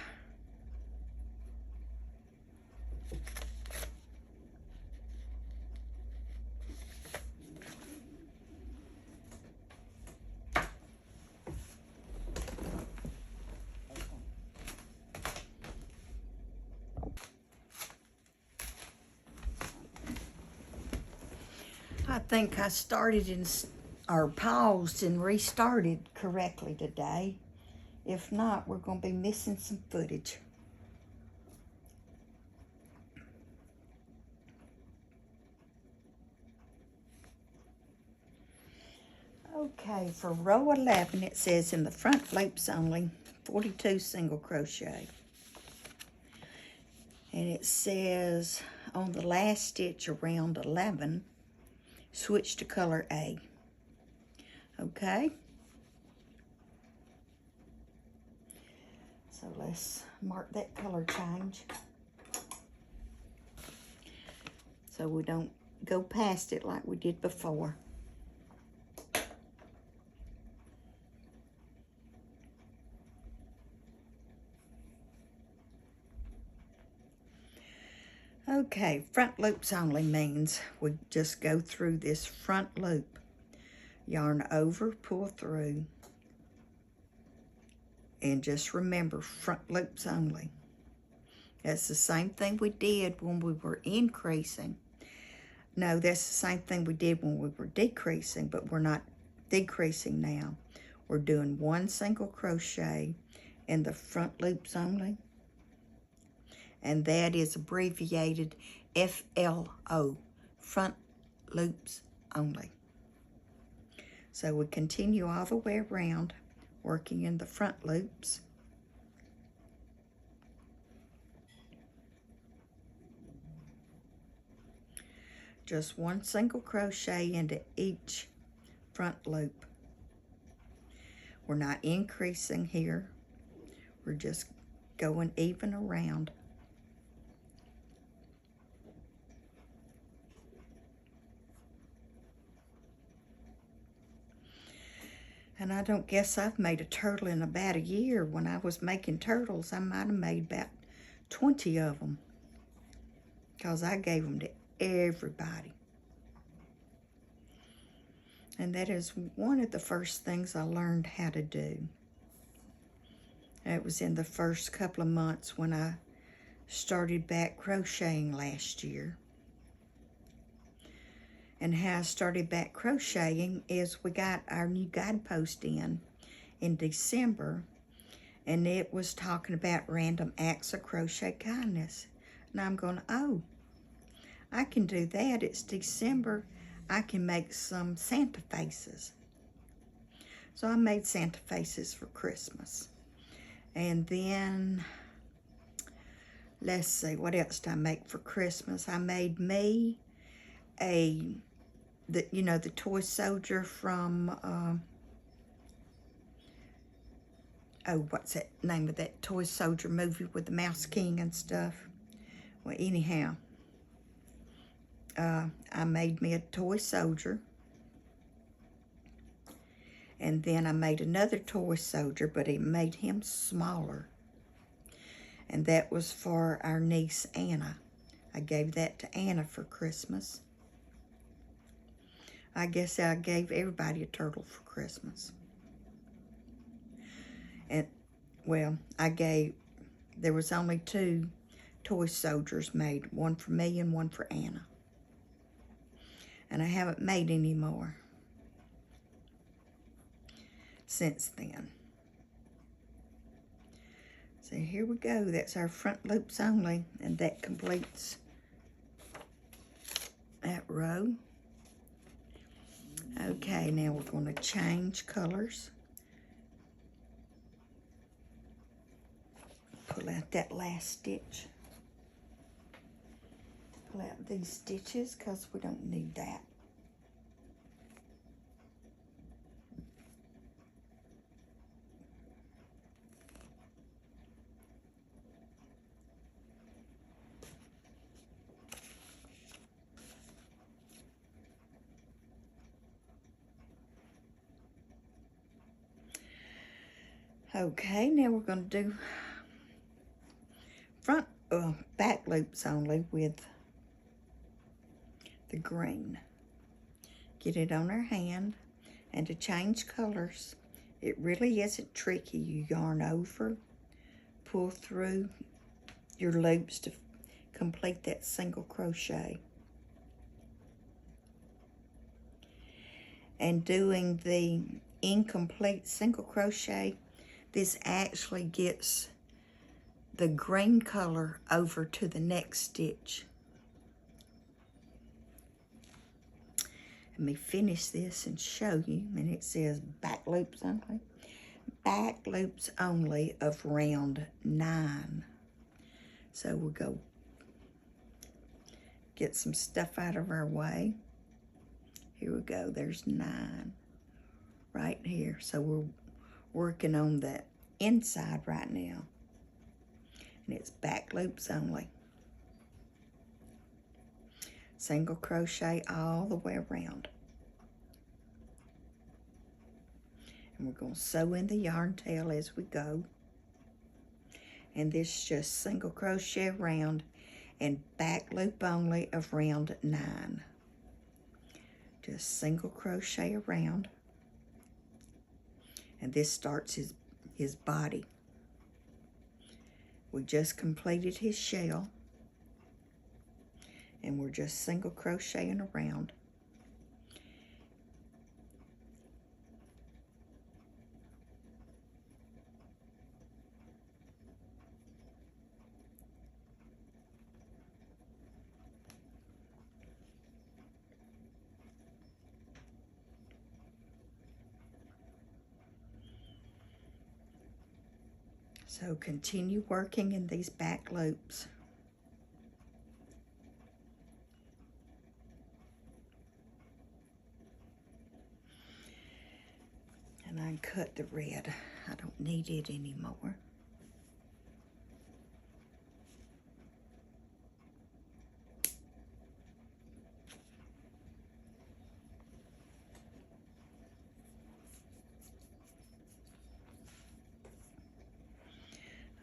I think I started or paused and restarted correctly today. If not, we're going to be missing some footage. Okay, for row 11, it says in the front loops only, 42 single crochet. And it says on the last stitch around 11, switch to color A. Okay? So let's mark that color change so we don't go past it like we did before. Okay, front loops only means we just go through this front loop, yarn over, pull through, and just remember front loops only. That's the same thing we did when we were increasing. No, that's the same thing we did when we were decreasing, but we're not decreasing now. We're doing 1 single crochet in the front loops only, and that is abbreviated FLO, front loops only. So we continue all the way around, working in the front loops. Just 1 single crochet into each front loop. We're not increasing here. We're just going even around. And I don't guess I've made a turtle in about a year. When I was making turtles, I might have made about 20 of them, because I gave them to everybody. And that is one of the first things I learned how to do. It was in the first couple of months when I started back crocheting last year. And how I started back crocheting is we got our new guidepost in December, and it was talking about random acts of crochet kindness. And I'm going, oh, I can do that. It's December. I can make some Santa faces. So I made Santa faces for Christmas. And then, let's see, what else did I make for Christmas? I made me the toy soldier from, what's that name of that toy soldier movie with the Mouse King and stuff? Well, anyhow, I made me a toy soldier. And then I made another toy soldier, but it made him smaller. And that was for our niece, Anna. I gave that to Anna for Christmas. I guess I gave everybody a turtle for Christmas. And, well, there was only 2 toy soldiers made, one for me and one for Anna. And I haven't made any more since then. So here we go. That's our front loops only, and that completes that row. Okay, now we're going to change colors. Pull out that last stitch. Pull out these stitches because we don't need that. Okay, now we're going to do front back loops only with the green. Get it on our hand, and to change colors, it really isn't tricky. You yarn over, pull through your loops to complete that single crochet. And doing the incomplete single crochet, this actually gets the green color over to the next stitch. Let me finish this and show you. And it says back loops only. Back loops only of round 9. So we'll go get some stuff out of our way. Here we go, there's 9 right here. So we're working on the inside right now. And it's back loops only. Single crochet all the way around. And we're going to sew in the yarn tail as we go. And this is just single crochet around and back loop only of round 9. Just single crochet around. And this starts his body. We just completed his shell. And we're just single crocheting around. So continue working in these back loops. And I cut the red. I don't need it anymore.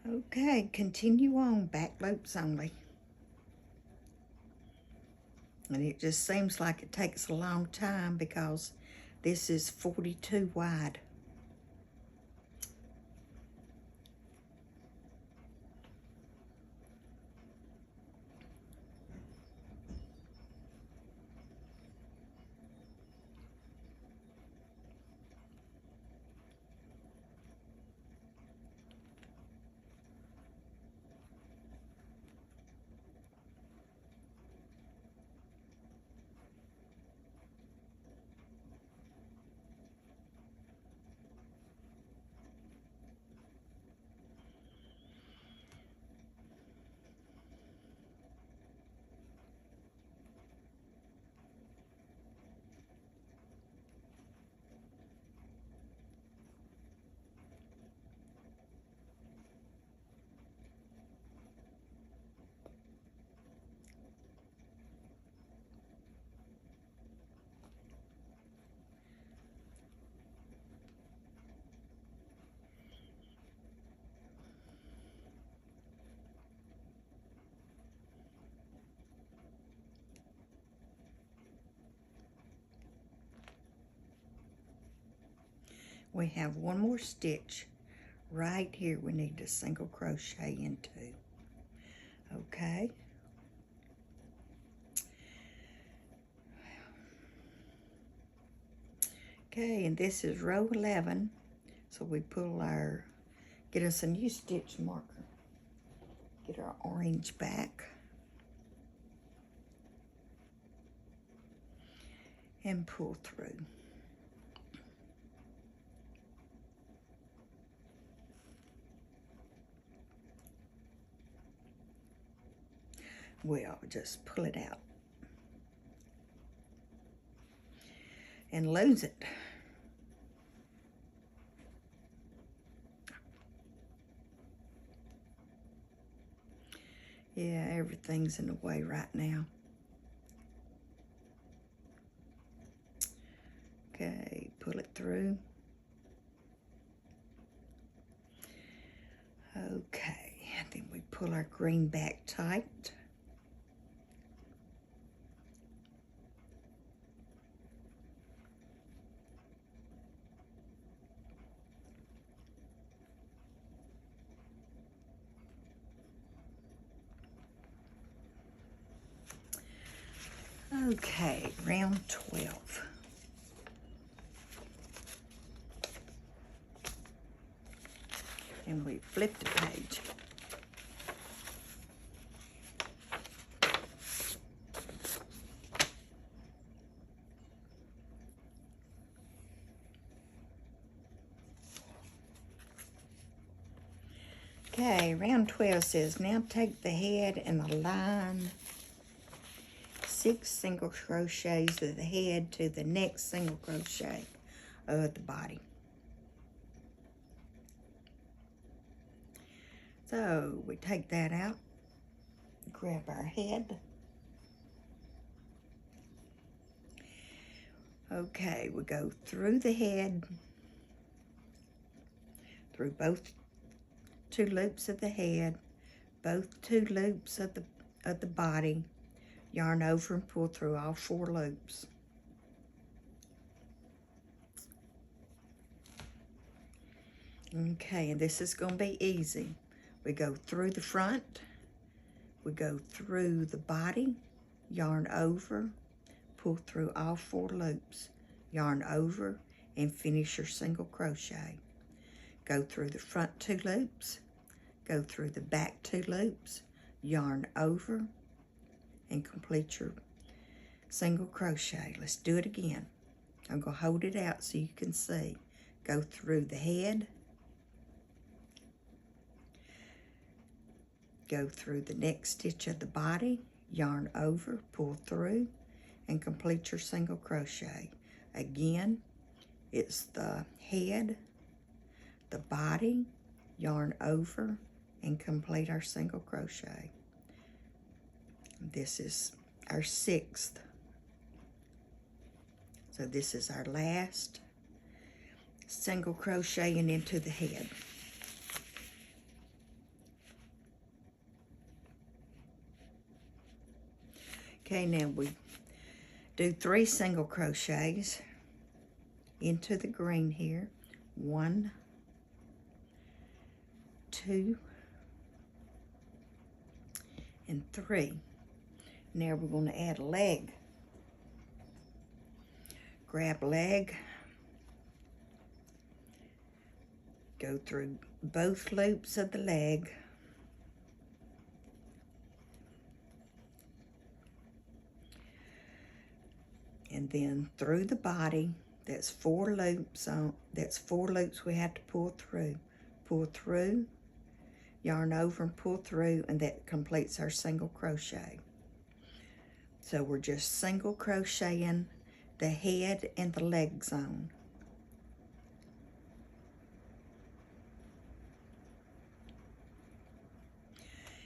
Okay, continue on, back loops only. And it just seems like it takes a long time because this is 42 wide. We have one more stitch right here we need to single crochet into. Okay. Okay, and this is row 11. So we pull our, get us a new stitch marker. Get our orange back. And pull through. Well, just pull it out. And lose it. Yeah, everything's in the way right now. Okay, pull it through. pull our green back tight. Okay, round 12. And we flip the page. Okay, round 12 says, now take the head and the line 6 single crochets of the head to the next single crochet of the body. So we take that out, grab our head. Okay, we go through the head, through both 2 loops of the head, both 2 loops of the body, yarn over and pull through all 4 loops. Okay, and this is going to be easy. We go through the front, we go through the body, yarn over, pull through all 4 loops, yarn over, and finish your single crochet. Go through the front 2 loops, go through the back 2 loops, yarn over, and complete your single crochet. Let's do it again. I'm going to hold it out so you can see. Go through the head, go through the next stitch of the body, yarn over, pull through, and complete your single crochet. Again, it's the head, the body, yarn over, and complete our single crochet. This is our 6th. So this is our last single crocheting into the head. Okay, now we do 3 single crochets into the green here. 1, 2, and 3. Now we're going to add a leg. Grab leg, go through both loops of the leg, and then through the body. That's 4 loops on. That's 4 loops we have to pull through. Pull through, yarn over and pull through, and that completes our single crochet. So we're just single crocheting the head and the legs on.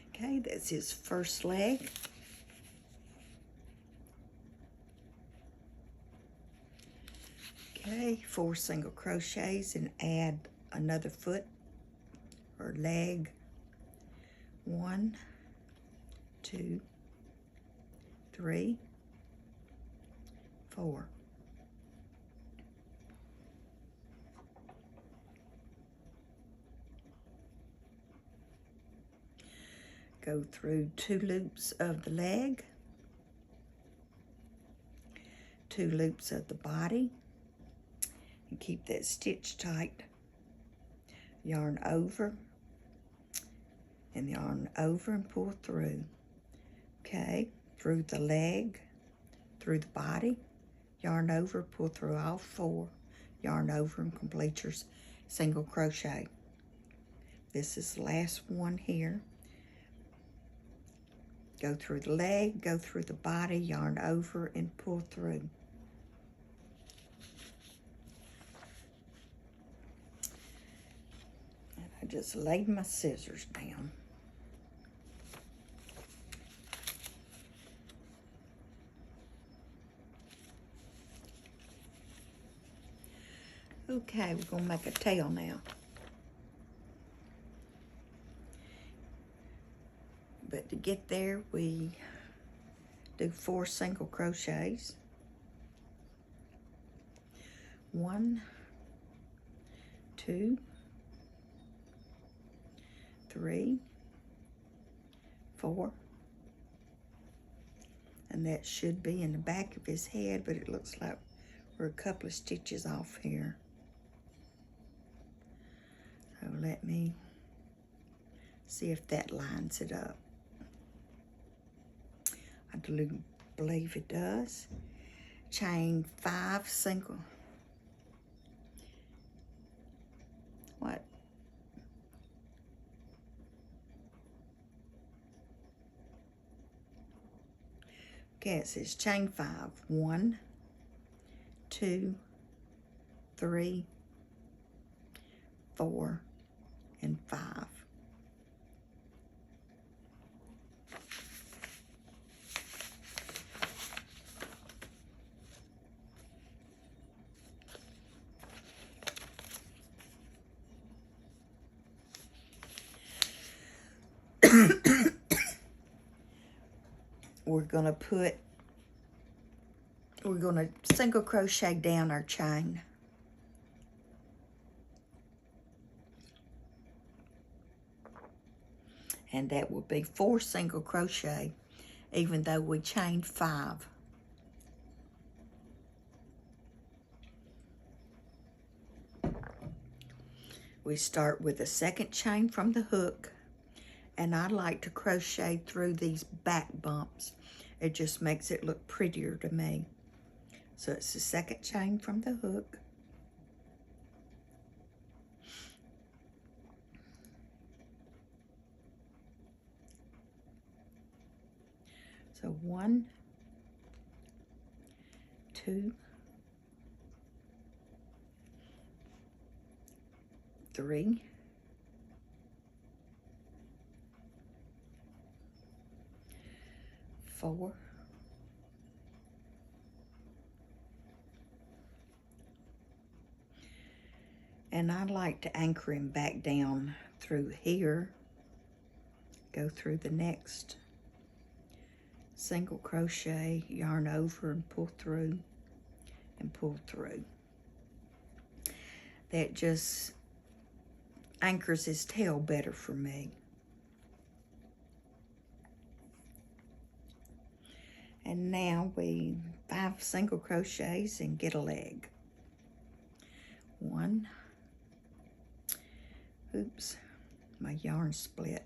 Okay, that's his first leg. Okay, 4 single crochets and add another foot or leg. 1, 2, 3, 4. Go through 2 loops of the leg, 2 loops of the body, and keep that stitch tight. Yarn over, and yarn over and pull through. Okay, through the leg, through the body, yarn over, pull through all 4, yarn over and complete your single crochet. This is the last one here. Go through the leg, go through the body, yarn over and pull through. And I just laid my scissors down. Okay, we're gonna make a tail now. But to get there, we do 4 single crochets. 1, 2, 3, 4, and that should be in the back of his head, but it looks like we're a couple of stitches off here. So let me see if that lines it up. I do believe it does. Chain 5 single. What? Okay, it says chain 5. 1, 2, 3, 4, and 5. We're gonna single crochet down our chain. And that will be 4 single crochet, even though we chained 5. We start with a second chain from the hook, and I like to crochet through these back bumps. It just makes it look prettier to me. So it's the second chain from the hook. So 1, 2, 3, 4, 'and I like to anchor him back down through here. Go through the next single crochet, yarn over and pull through and pull through. That just anchors his tail better for me. And now we 5 single crochets and get a leg. 1, oops, my yarn split.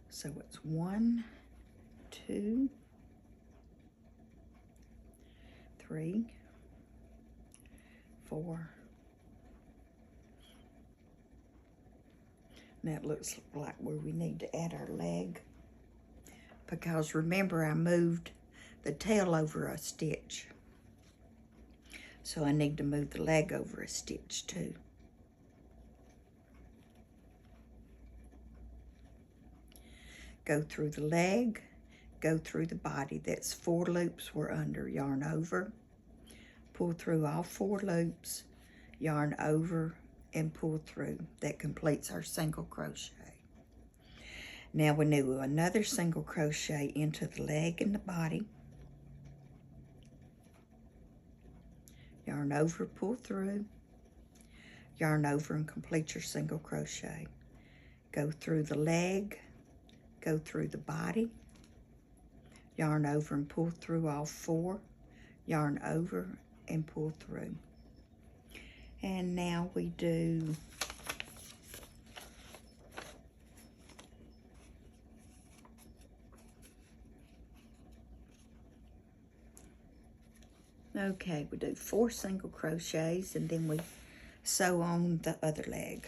So it's 1, 2, 3, 4. And that looks like where we need to add our leg. Because remember, I moved the tail over a stitch. So I need to move the leg over a stitch too. Go through the leg, go through the body. That's 4 loops we're under. Yarn over, pull through all 4 loops, yarn over, and pull through. That completes our single crochet. Now we do another single crochet into the leg and the body. Yarn over, pull through, yarn over, and complete your single crochet. Go through the leg, go through the body, yarn over and pull through all 4, yarn over and pull through. And now we do okay, we do 4 single crochets and then we sew on the other leg.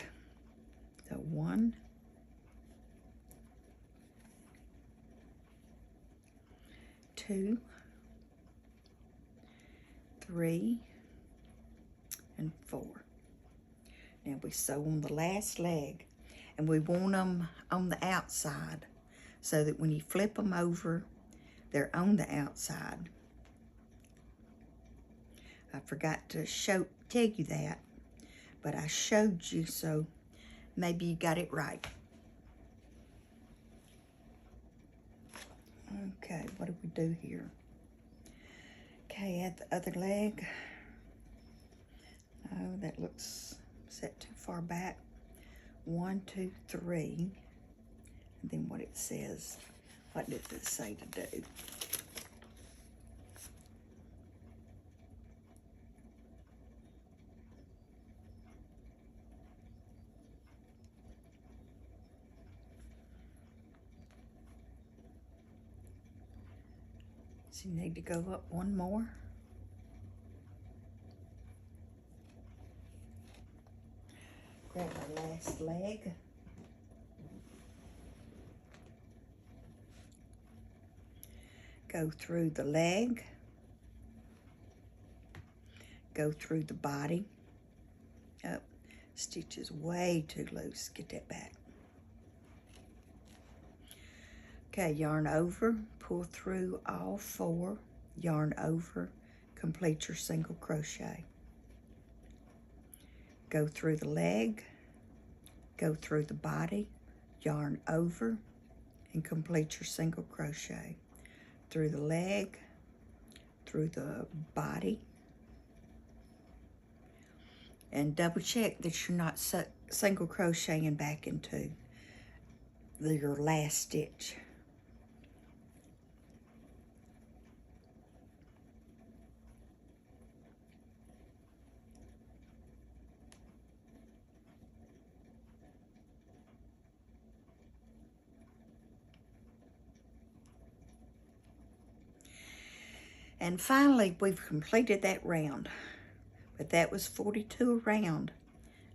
So 1, 2, 3, and 4. Now we sew on the last leg, and we want them on the outside so that when you flip them over, they're on the outside. I forgot to tell you that, but I showed you, so maybe you got it right. Okay, what do we do here? Okay, add the other leg. Oh, that looks set too far back. 1, 2, 3. And then what it says. What does it say to do? So you need to go up one more. Grab our last leg. Go through the leg. Go through the body. Oh, stitch is way too loose. Get that back. Okay, yarn over, pull through all 4, yarn over, complete your single crochet. Go through the leg, go through the body, yarn over, and complete your single crochet. Through the leg, through the body, and double check that you're not single crocheting back into your last stitch. And finally, we've completed that round. But that was 42 around,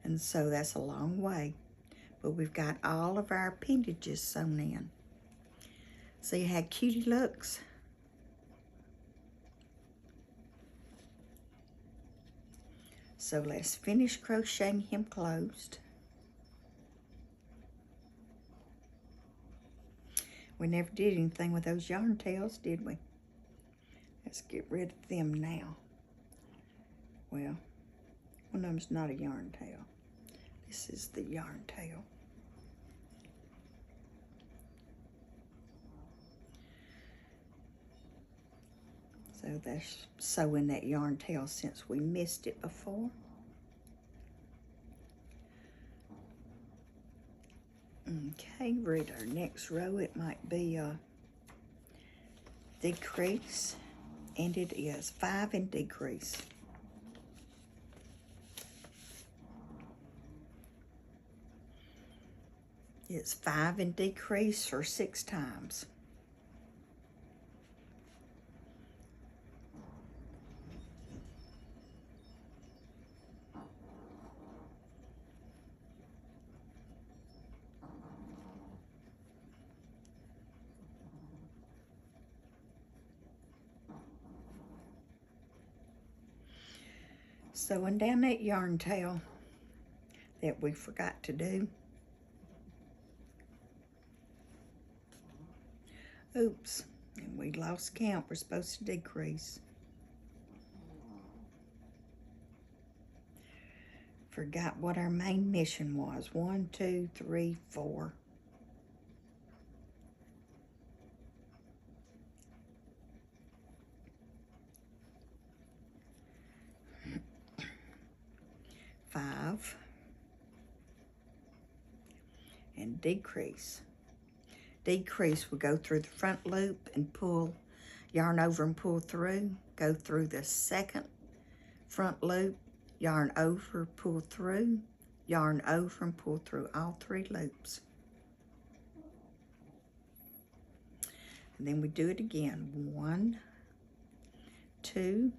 and so that's a long way. But we've got all of our appendages sewn in. See how cute he looks? So let's finish crocheting him closed. We never did anything with those yarn tails, did we? Let's get rid of them now. Well, one of them's not a yarn tail. This is the yarn tail. So that's sewing that yarn tail since we missed it before. Okay, read our next row. It might be a decrease, and it is 5 and decrease. It's 5 and decrease for 6 times. Sewing down that yarn tail that we forgot to do. Oops, and we lost count. We're supposed to decrease. Forgot what our main mission was. 1, 2, 3, 4. Five, and decrease. Decrease, we'll go through the front loop and pull, yarn over and pull through, go through the second front loop, yarn over, pull through, yarn over and pull through all 3 loops. And then we do it again. 1, 2,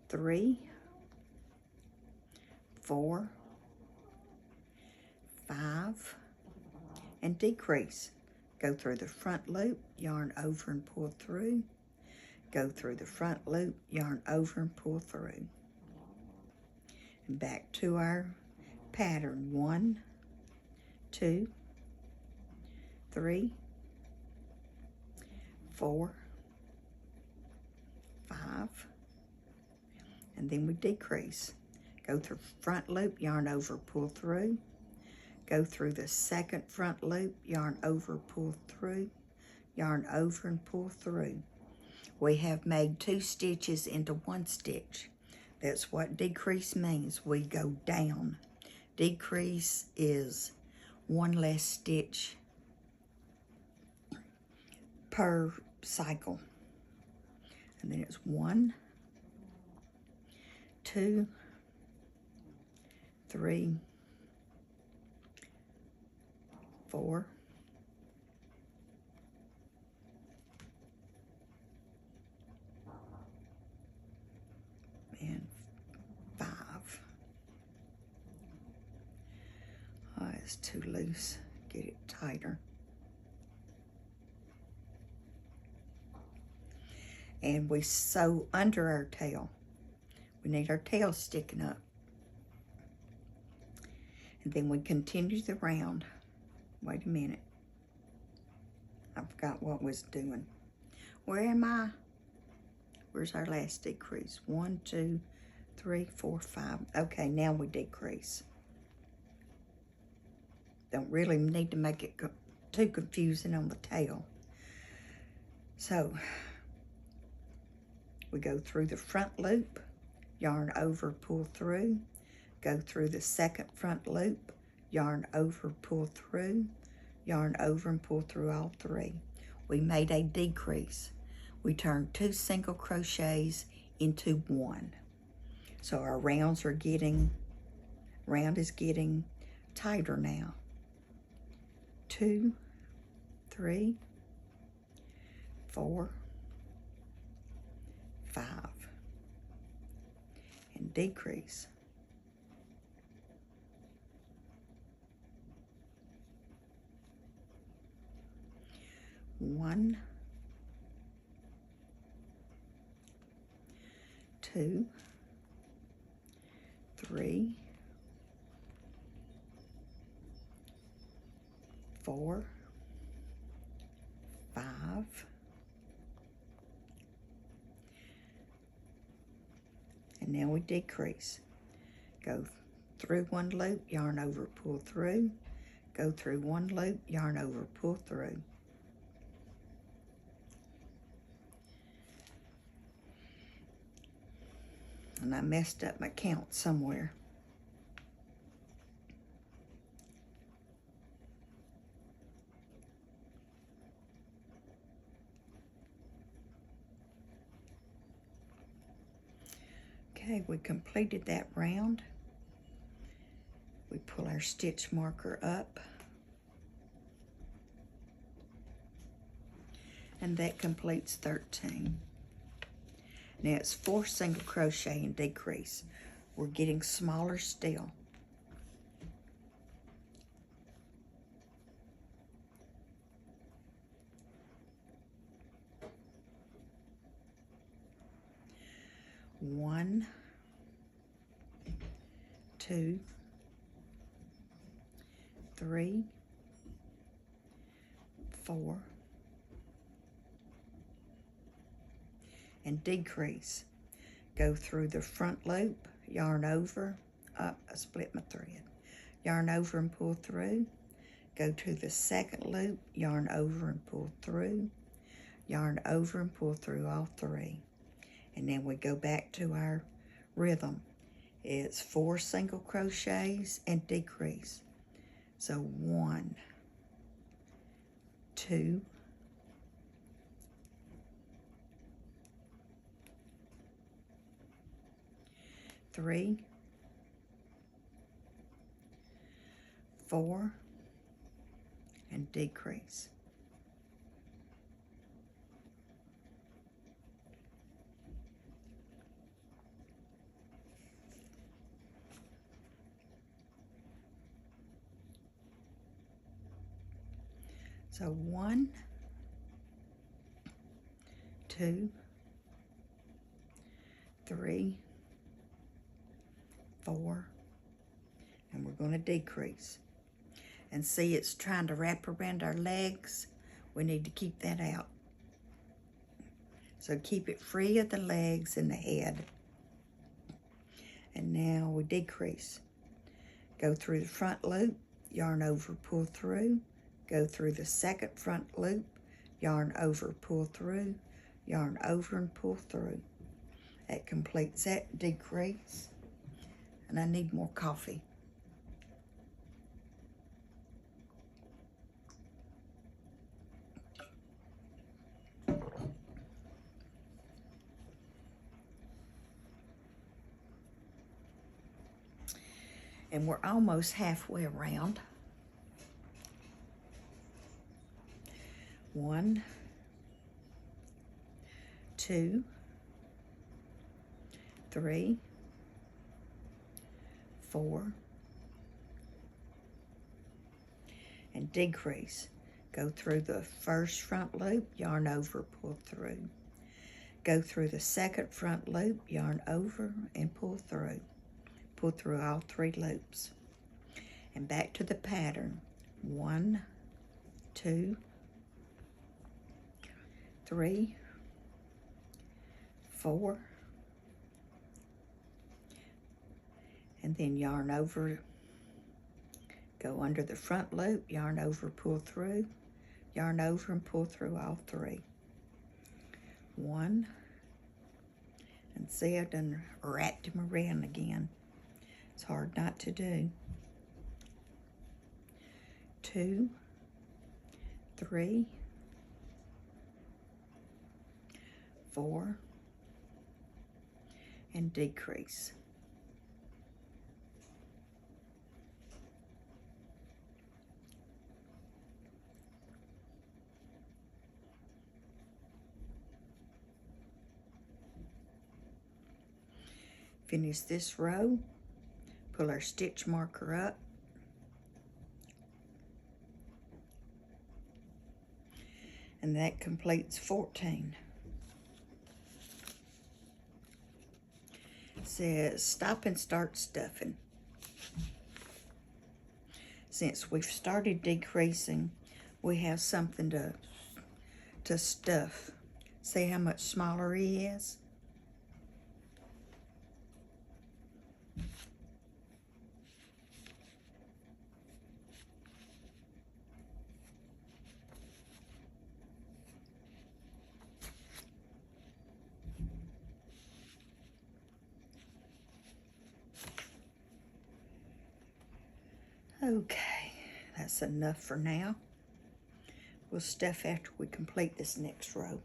3, 4, 5, and decrease. Go through the front loop, yarn over and pull through, go through the front loop, yarn over and pull through. And back to our pattern. 1, 2, 3, 4, 5, and then we decrease. Go through front loop, yarn over, pull through. Go through the second front loop, yarn over, pull through, yarn over and pull through. We have made 2 stitches into 1 stitch. That's what decrease means. We go down. Decrease is 1 less stitch per cycle. And then it's 1, 2, 3, 4, and 5. Oh, it's too loose. Get it tighter. And we sew under our tail. We need our tail sticking up. And then we continue the round. Wait a minute. I forgot what I was doing. Where am I? Where's our last decrease? 1, 2, 3, 4, 5. Okay, now we decrease. Don't really need to make it too confusing on the tail. So, we go through the front loop, yarn over, pull through, go through the second front loop, yarn over, pull through, yarn over and pull through all 3. We made a decrease. We turned 2 single crochets into 1. So our round is getting tighter now. 2, 3, 4, 5, and decrease. 1, 2, 3, 4, 5, and now we decrease. Go through 1 loop, yarn over, pull through, go through 1 loop, yarn over, pull through. And I messed up my count somewhere. Okay, we completed that round. We pull our stitch marker up. And that completes 13. Now it's 4 single crochet and decrease. We're getting smaller still. One, 2, 3, 4, and decrease. Go through the front loop, yarn over, I split my thread, yarn over and pull through, go to the second loop, yarn over and pull through, yarn over and pull through all 3. And then we go back to our rhythm. It's 4 single crochets and decrease. So 1, 2, 3, 4, and decrease. So 1, 2, 3, 4, and we're going to decrease. And see, it's trying to wrap around our legs. We need to keep that out. So keep it free of the legs and the head. And now we decrease. Go through the front loop, yarn over, pull through, go through the second front loop, yarn over, pull through, yarn over and pull through. That completes that decrease. And I need more coffee. And we're almost halfway around. 1, 2, 3, 4, and decrease. Go through the first front loop, yarn over, pull through. Go through the second front loop, yarn over, and pull through. Pull through all 3 loops. And back to the pattern. 1, 2, 3, 4, and then yarn over, go under the front loop, yarn over, pull through, yarn over and pull through all 3. 1, and see, I done wrapped him around again. It's hard not to do. 2, 3, 4, and decrease. Finish this row, pull our stitch marker up, and that completes 14. It says stop and start stuffing. Since we've started decreasing, we have something to stuff. See how much smaller he is? Okay, that's enough for now. We'll stuff after we complete this next row.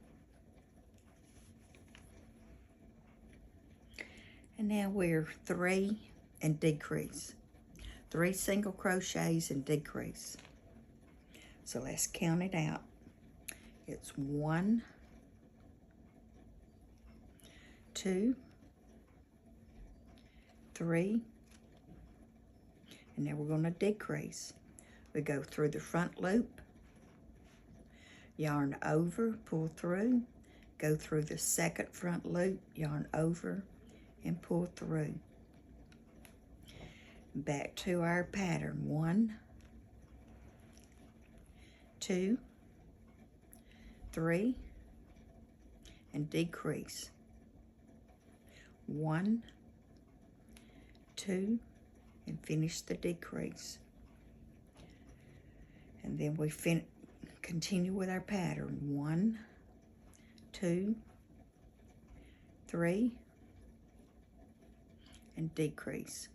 And now we're 3 and decrease. 3 single crochets and decrease. So let's count it out. It's 1, 2, 3, and now we're going to decrease. We go through the front loop, yarn over, pull through, go through the second front loop, yarn over, and pull through. Back to our pattern. 1, 2, 3, and decrease. 1, 2, and finish the decrease. And then we continue with our pattern. 1, 2, 3, and decrease.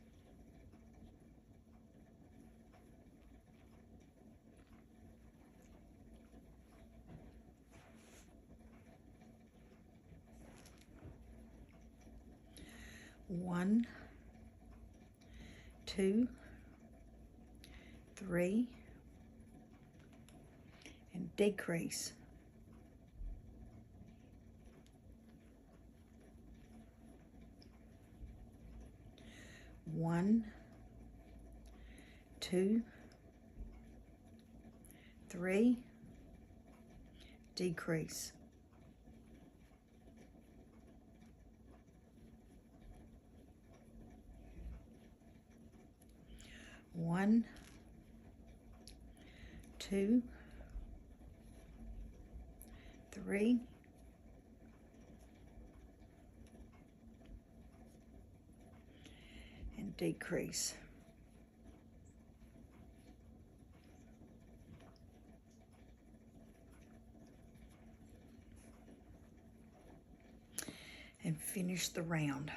One, 2, 3, and decrease. 1, 2, 3, decrease. 1, 2, 3, decrease. And finish the round.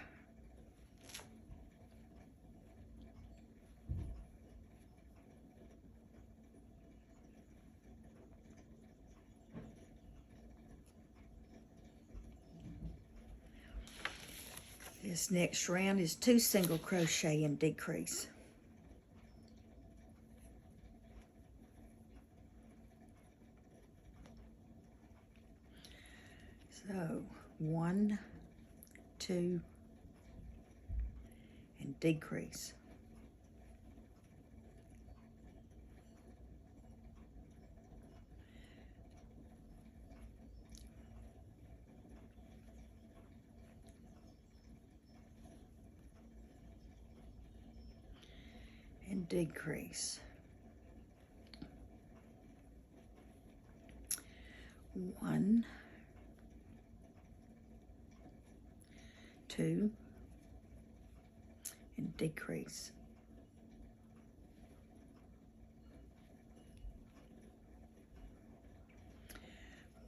This next round is 2 single crochet and decrease. So 1, 2, and decrease. And decrease. 1, 2, and decrease.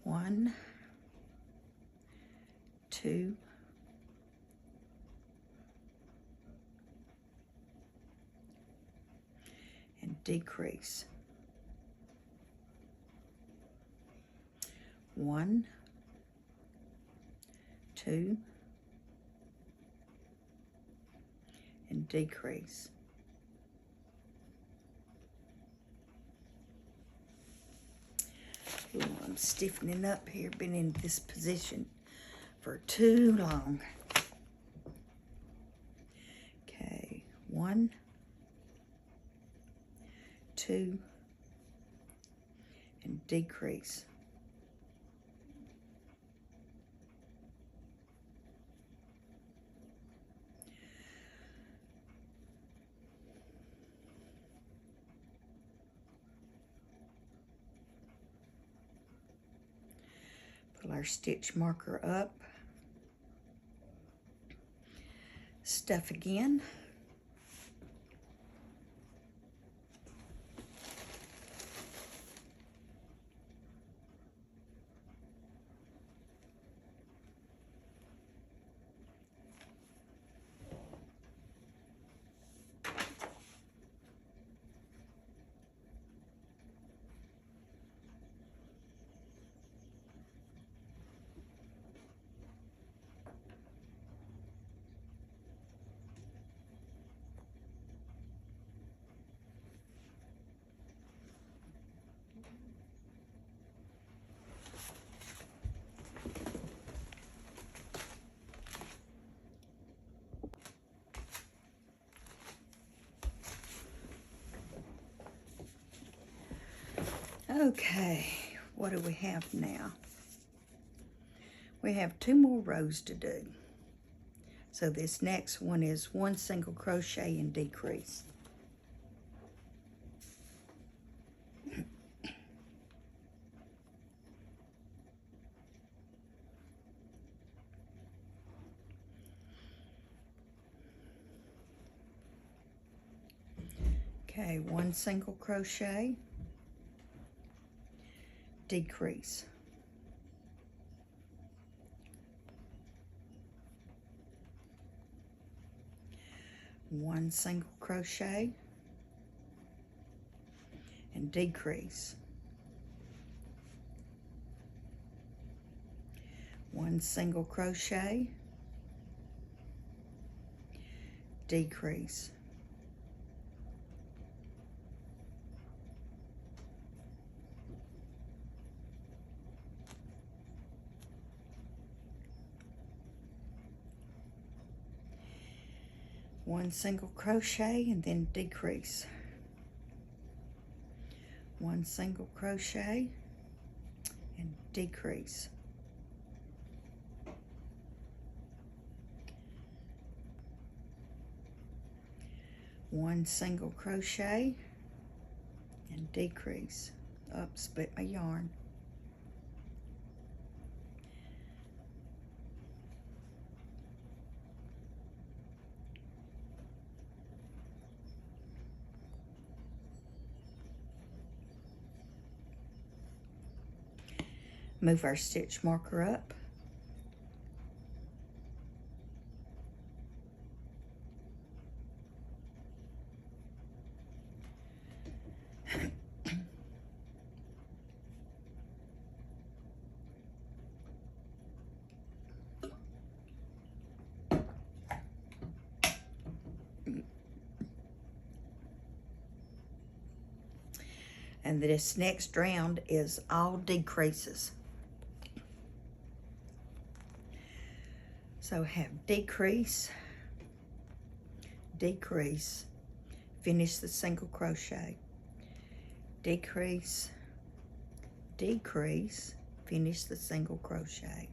1, 2, and decrease. 1, 2, and decrease. Ooh, I'm stiffening up here, been in this position for too long. Okay, 1, 2, and decrease. 'Pull our stitch marker up, stuff again. Okay, what do we have now? We have 2 more rows to do. So this next one is 1 single crochet and decrease. Okay, 1 single crochet, decrease. 1 single crochet and decrease. 1 single crochet, decrease. 1 single crochet and then decrease. 1 single crochet and decrease. 1 single crochet and decrease. Up, split my yarn. Move our stitch marker up. And this next round is all decreases. So have decrease, decrease, finish the single crochet, decrease, decrease, finish the single crochet.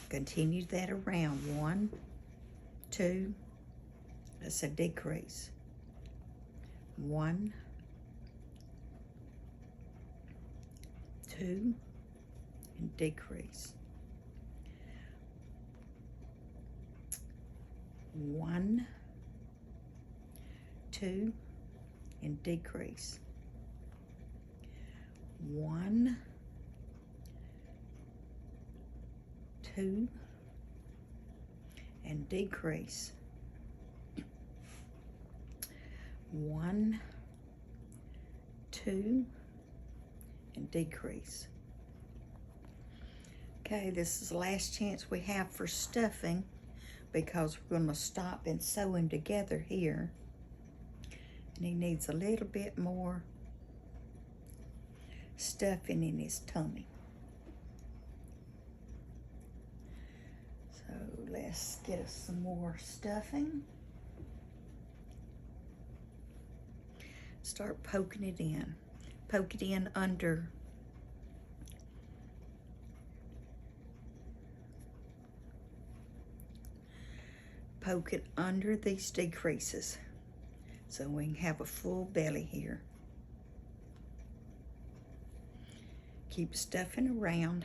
Continue that around. 1, 2, that's a decrease. 1, 2, and decrease. 1, 2, and decrease. 1, 2, and decrease. 1, 2, and decrease. Okay, this is the last chance we have for stuffing, because we're going to stop and sew him together here. And he needs a little bit more stuffing in his tummy. So let's get us some more stuffing. Start poking it in. Poke it in under. Poke it under these decreases so we can have a full belly here. Keep stuffing around.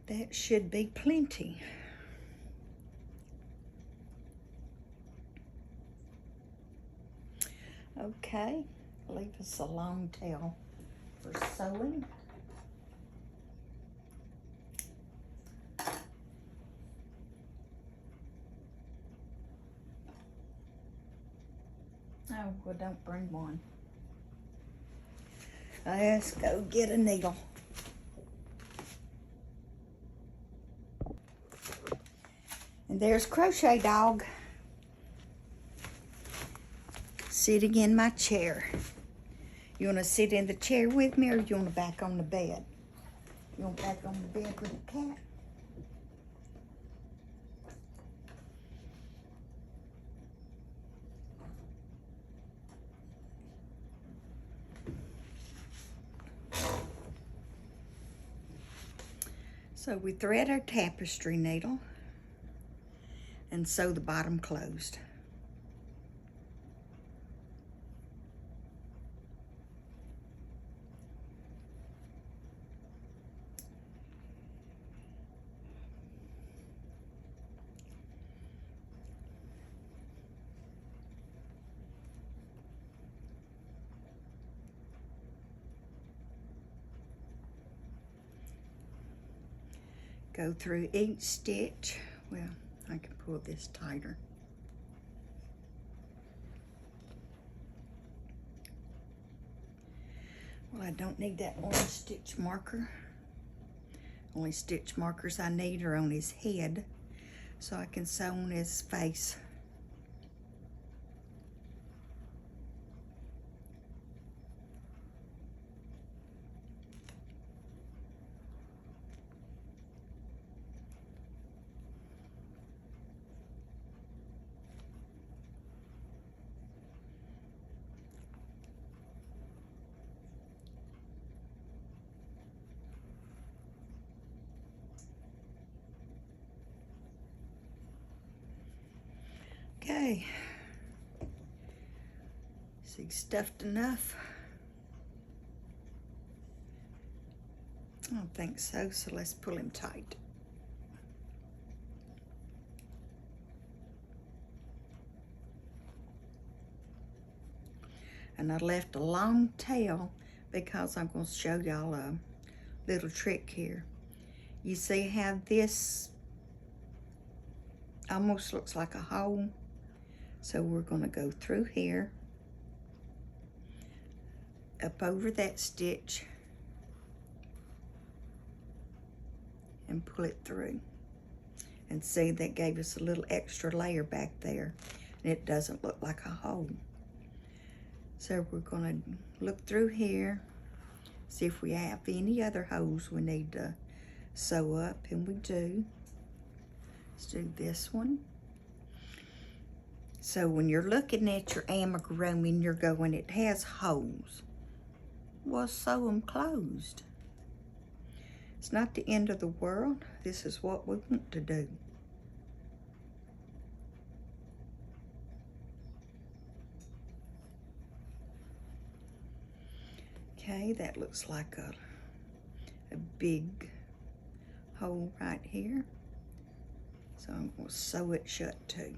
That should be plenty. Okay, leave us a long tail for sewing. Oh, well, don't bring one. Let's go get a needle. And there's Crochet Dog sitting in my chair. You want to sit in the chair with me, or you want to back on the bed? You want back on the bed with the cat? So we thread our tapestry needle and sew the bottom closed. Go through each stitch. Well, I can pull this tighter. Well, I don't need that orange stitch marker. Only stitch markers I need are on his head, so I can sew on his face. Okay. Is he stuffed enough? I don't think so, so let's pull him tight. And I left a long tail because I'm going to show y'all a little trick here. You see how this almost looks like a hole? So we're going to go through here, up over that stitch, and pull it through. And see, that gave us a little extra layer back there, and it doesn't look like a hole. So we're going to look through here, see if we have any other holes we need to sew up, and we do. Let's do this one. So when you're looking at your amigurumi and you're going, it has holes, well, sew them closed. It's not the end of the world. This is what we want to do. Okay, that looks like a big hole right here. So I'm going to sew it shut too.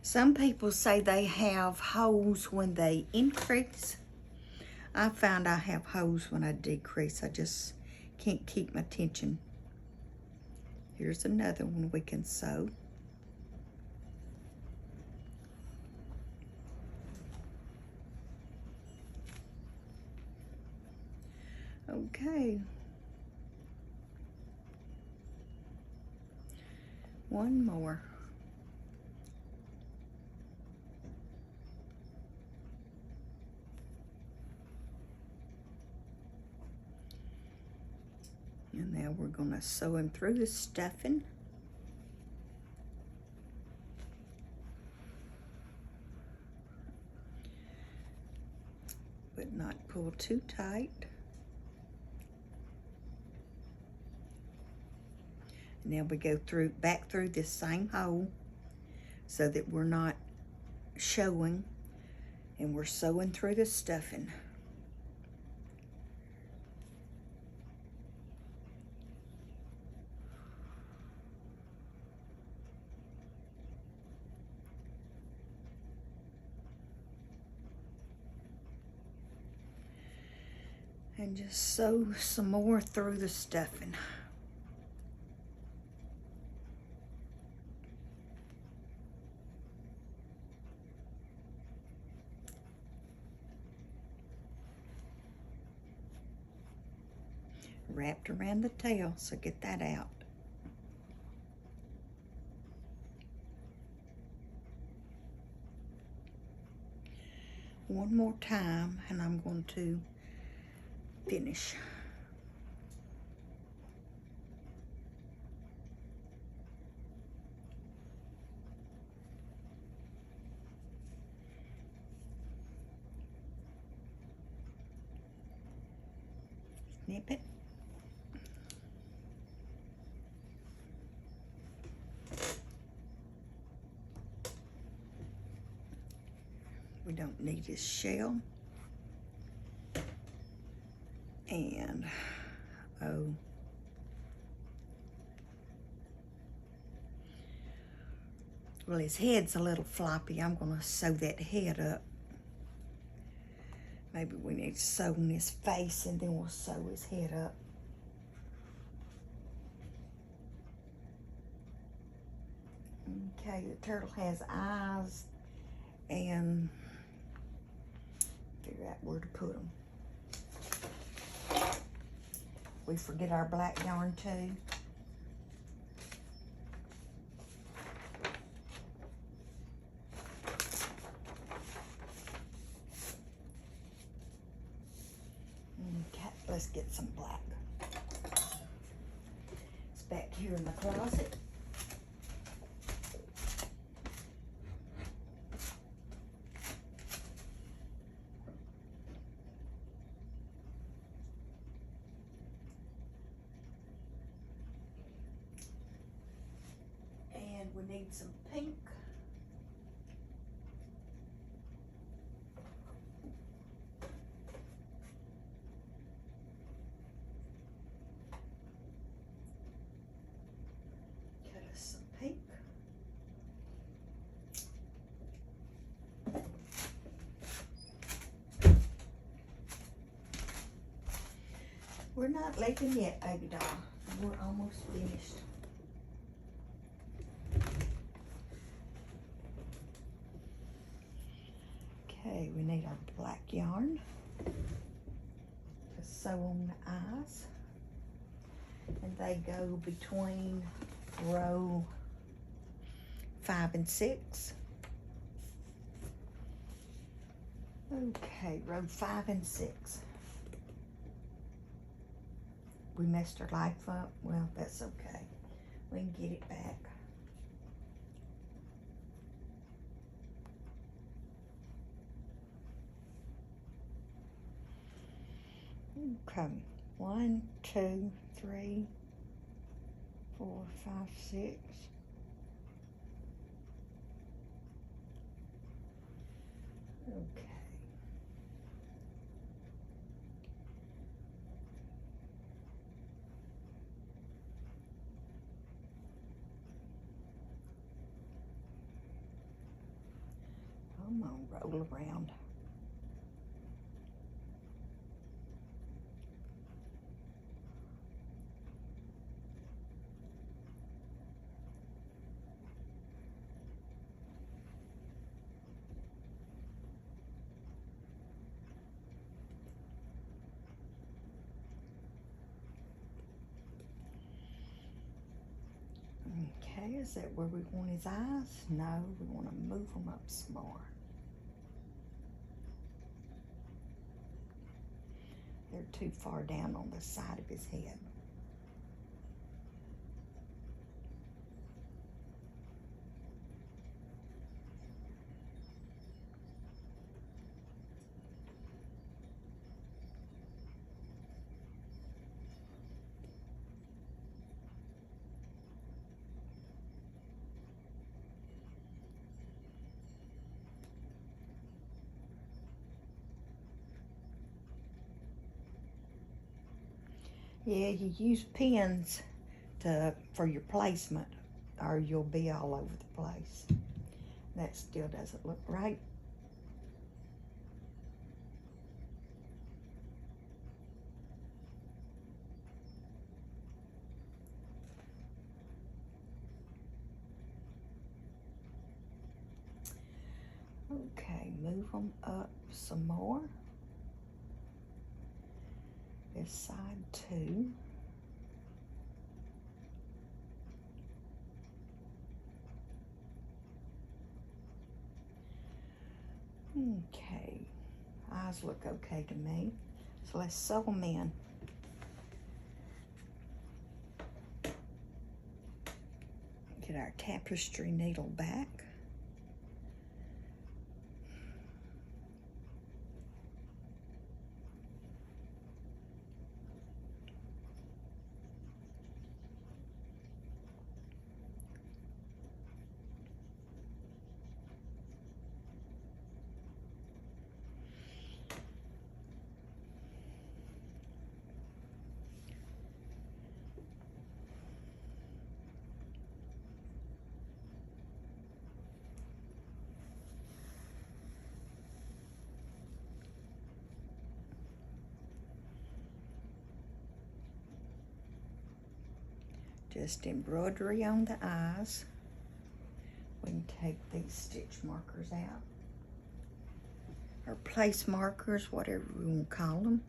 Some people say they have holes when they increase. I found I have holes when I decrease. I just can't keep my tension. Here's another one we can sew. Okay. One more. And now we're going to sew him through the stuffing. But not pull too tight. Now we go back through this same hole so that we're not showing, and we're sewing through the stuffing. And just sew some more through the stuffing. Wrapped around the tail, so get that out. One more time, and I'm going to finish. Snip it. We don't need his shell. And, oh. Well, his head's a little floppy. I'm gonna sew that head up. Maybe we need to sew on his face and then we'll sew his head up. Okay, the turtle has eyes, and figure out where to put them. We forget our black yarn too. Okay, let's get some black. It's back here in the closet. we need some pink. Cut us some pink. We're not leaving yet, baby doll. We're almost finished. Okay, we need our black yarn to sew on the eyes. And they go between row 5 and 6. Okay, row 5 and 6. We messed our life up. Well, that's okay. We can get it back. Okay, 1, 2, 3, 4, 5, 6. Okay. I'm gonna roll around. Okay, is that where we want his eyes? No, we want to move them up some more. They're too far down on the side of his head. Yeah, you use pins for your placement, or you'll be all over the place. That still doesn't look right. Okay, move them up some more. This side too. Okay, eyes look okay to me. So let's sew them in. Get our tapestry needle back. Just embroidery on the eyes. We can take these stitch markers out, or place markers, whatever we want to call them.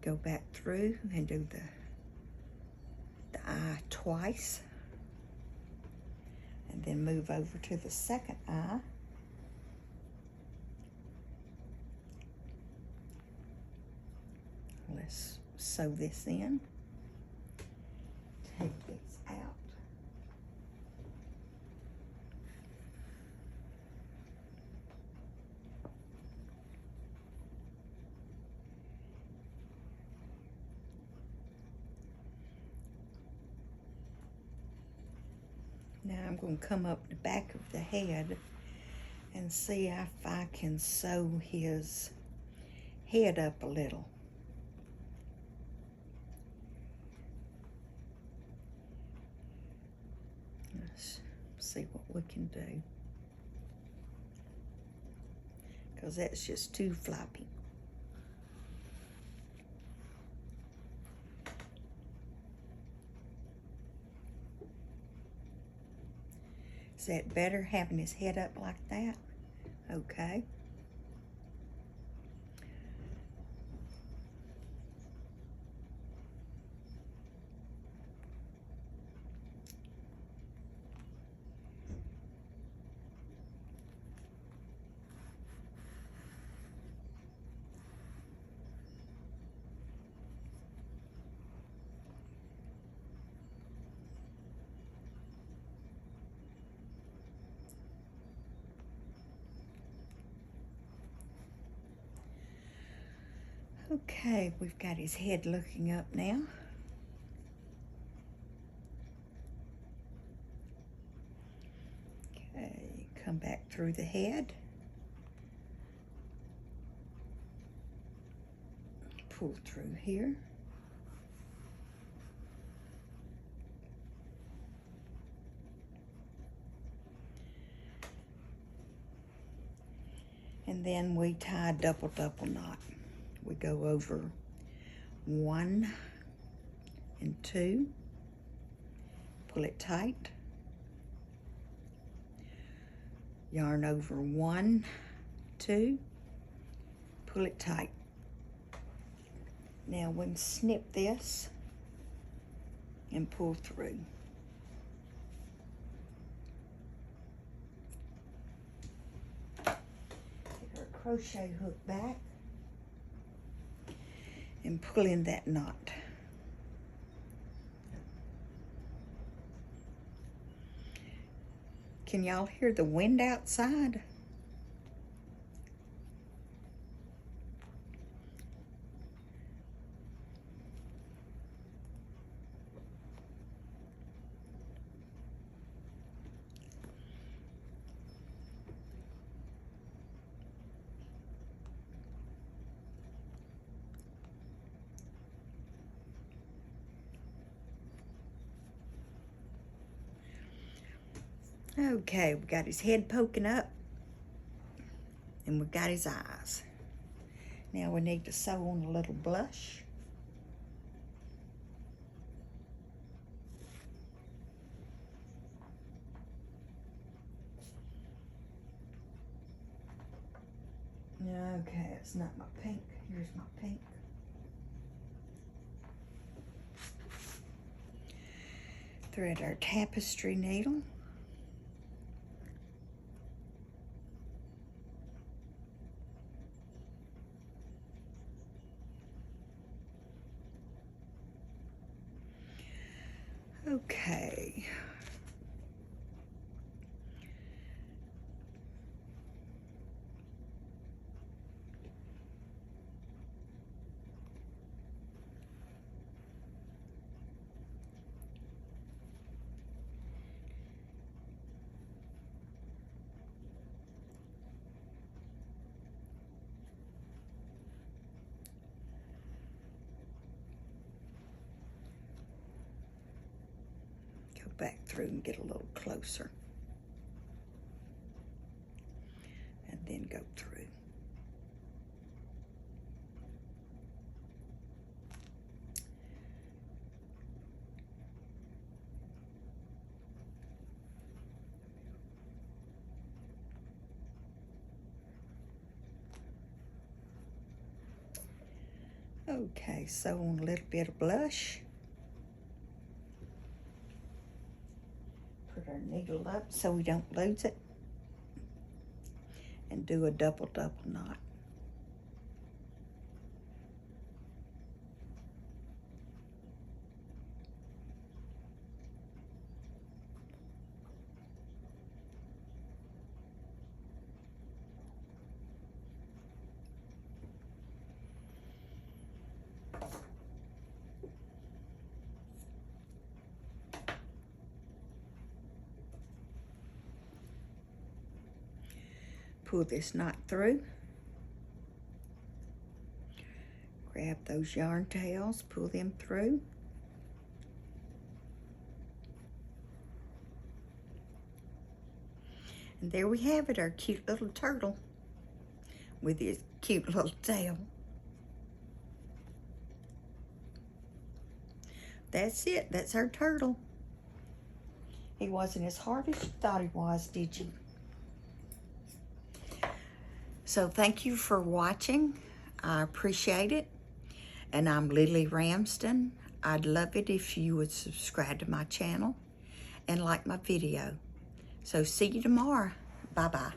Go back through and do the eye twice, and then move over to the second eye. Let's sew this in. Take these out. Now I'm going to come up the back of the head and see if I can sew his head up a little. Let's see what we can do, because that's just too floppy. Is that better, having his head up like that? Okay. Okay, we've got his head looking up now. Okay, come back through the head. Pull through here. And then we tie a double knot. We go over 1 and 2, pull it tight, yarn over 1, 2, pull it tight. Now we can snip this and pull through. Get our crochet hook back and pull in that knot. Can y'all hear the wind outside? Okay, we got his head poking up and we got his eyes. Now we need to sew on a little blush. Okay, it's not my pink. Here's my pink. Thread our tapestry needle. Okay. Back through and get a little closer, and then go through. Okay, sew on a little bit of blush. Put our needle up so we don't lose it, and do a double knot. pull this knot through. Grab those yarn tails, pull them through. And there we have it, our cute little turtle with his cute little tail. That's it, that's our turtle. He wasn't as hard as you thought he was, did you? So thank you for watching. I appreciate it. And I'm Lily Ramsden. I'd love it if you would subscribe to my channel and like my video. So see you tomorrow. Bye-bye.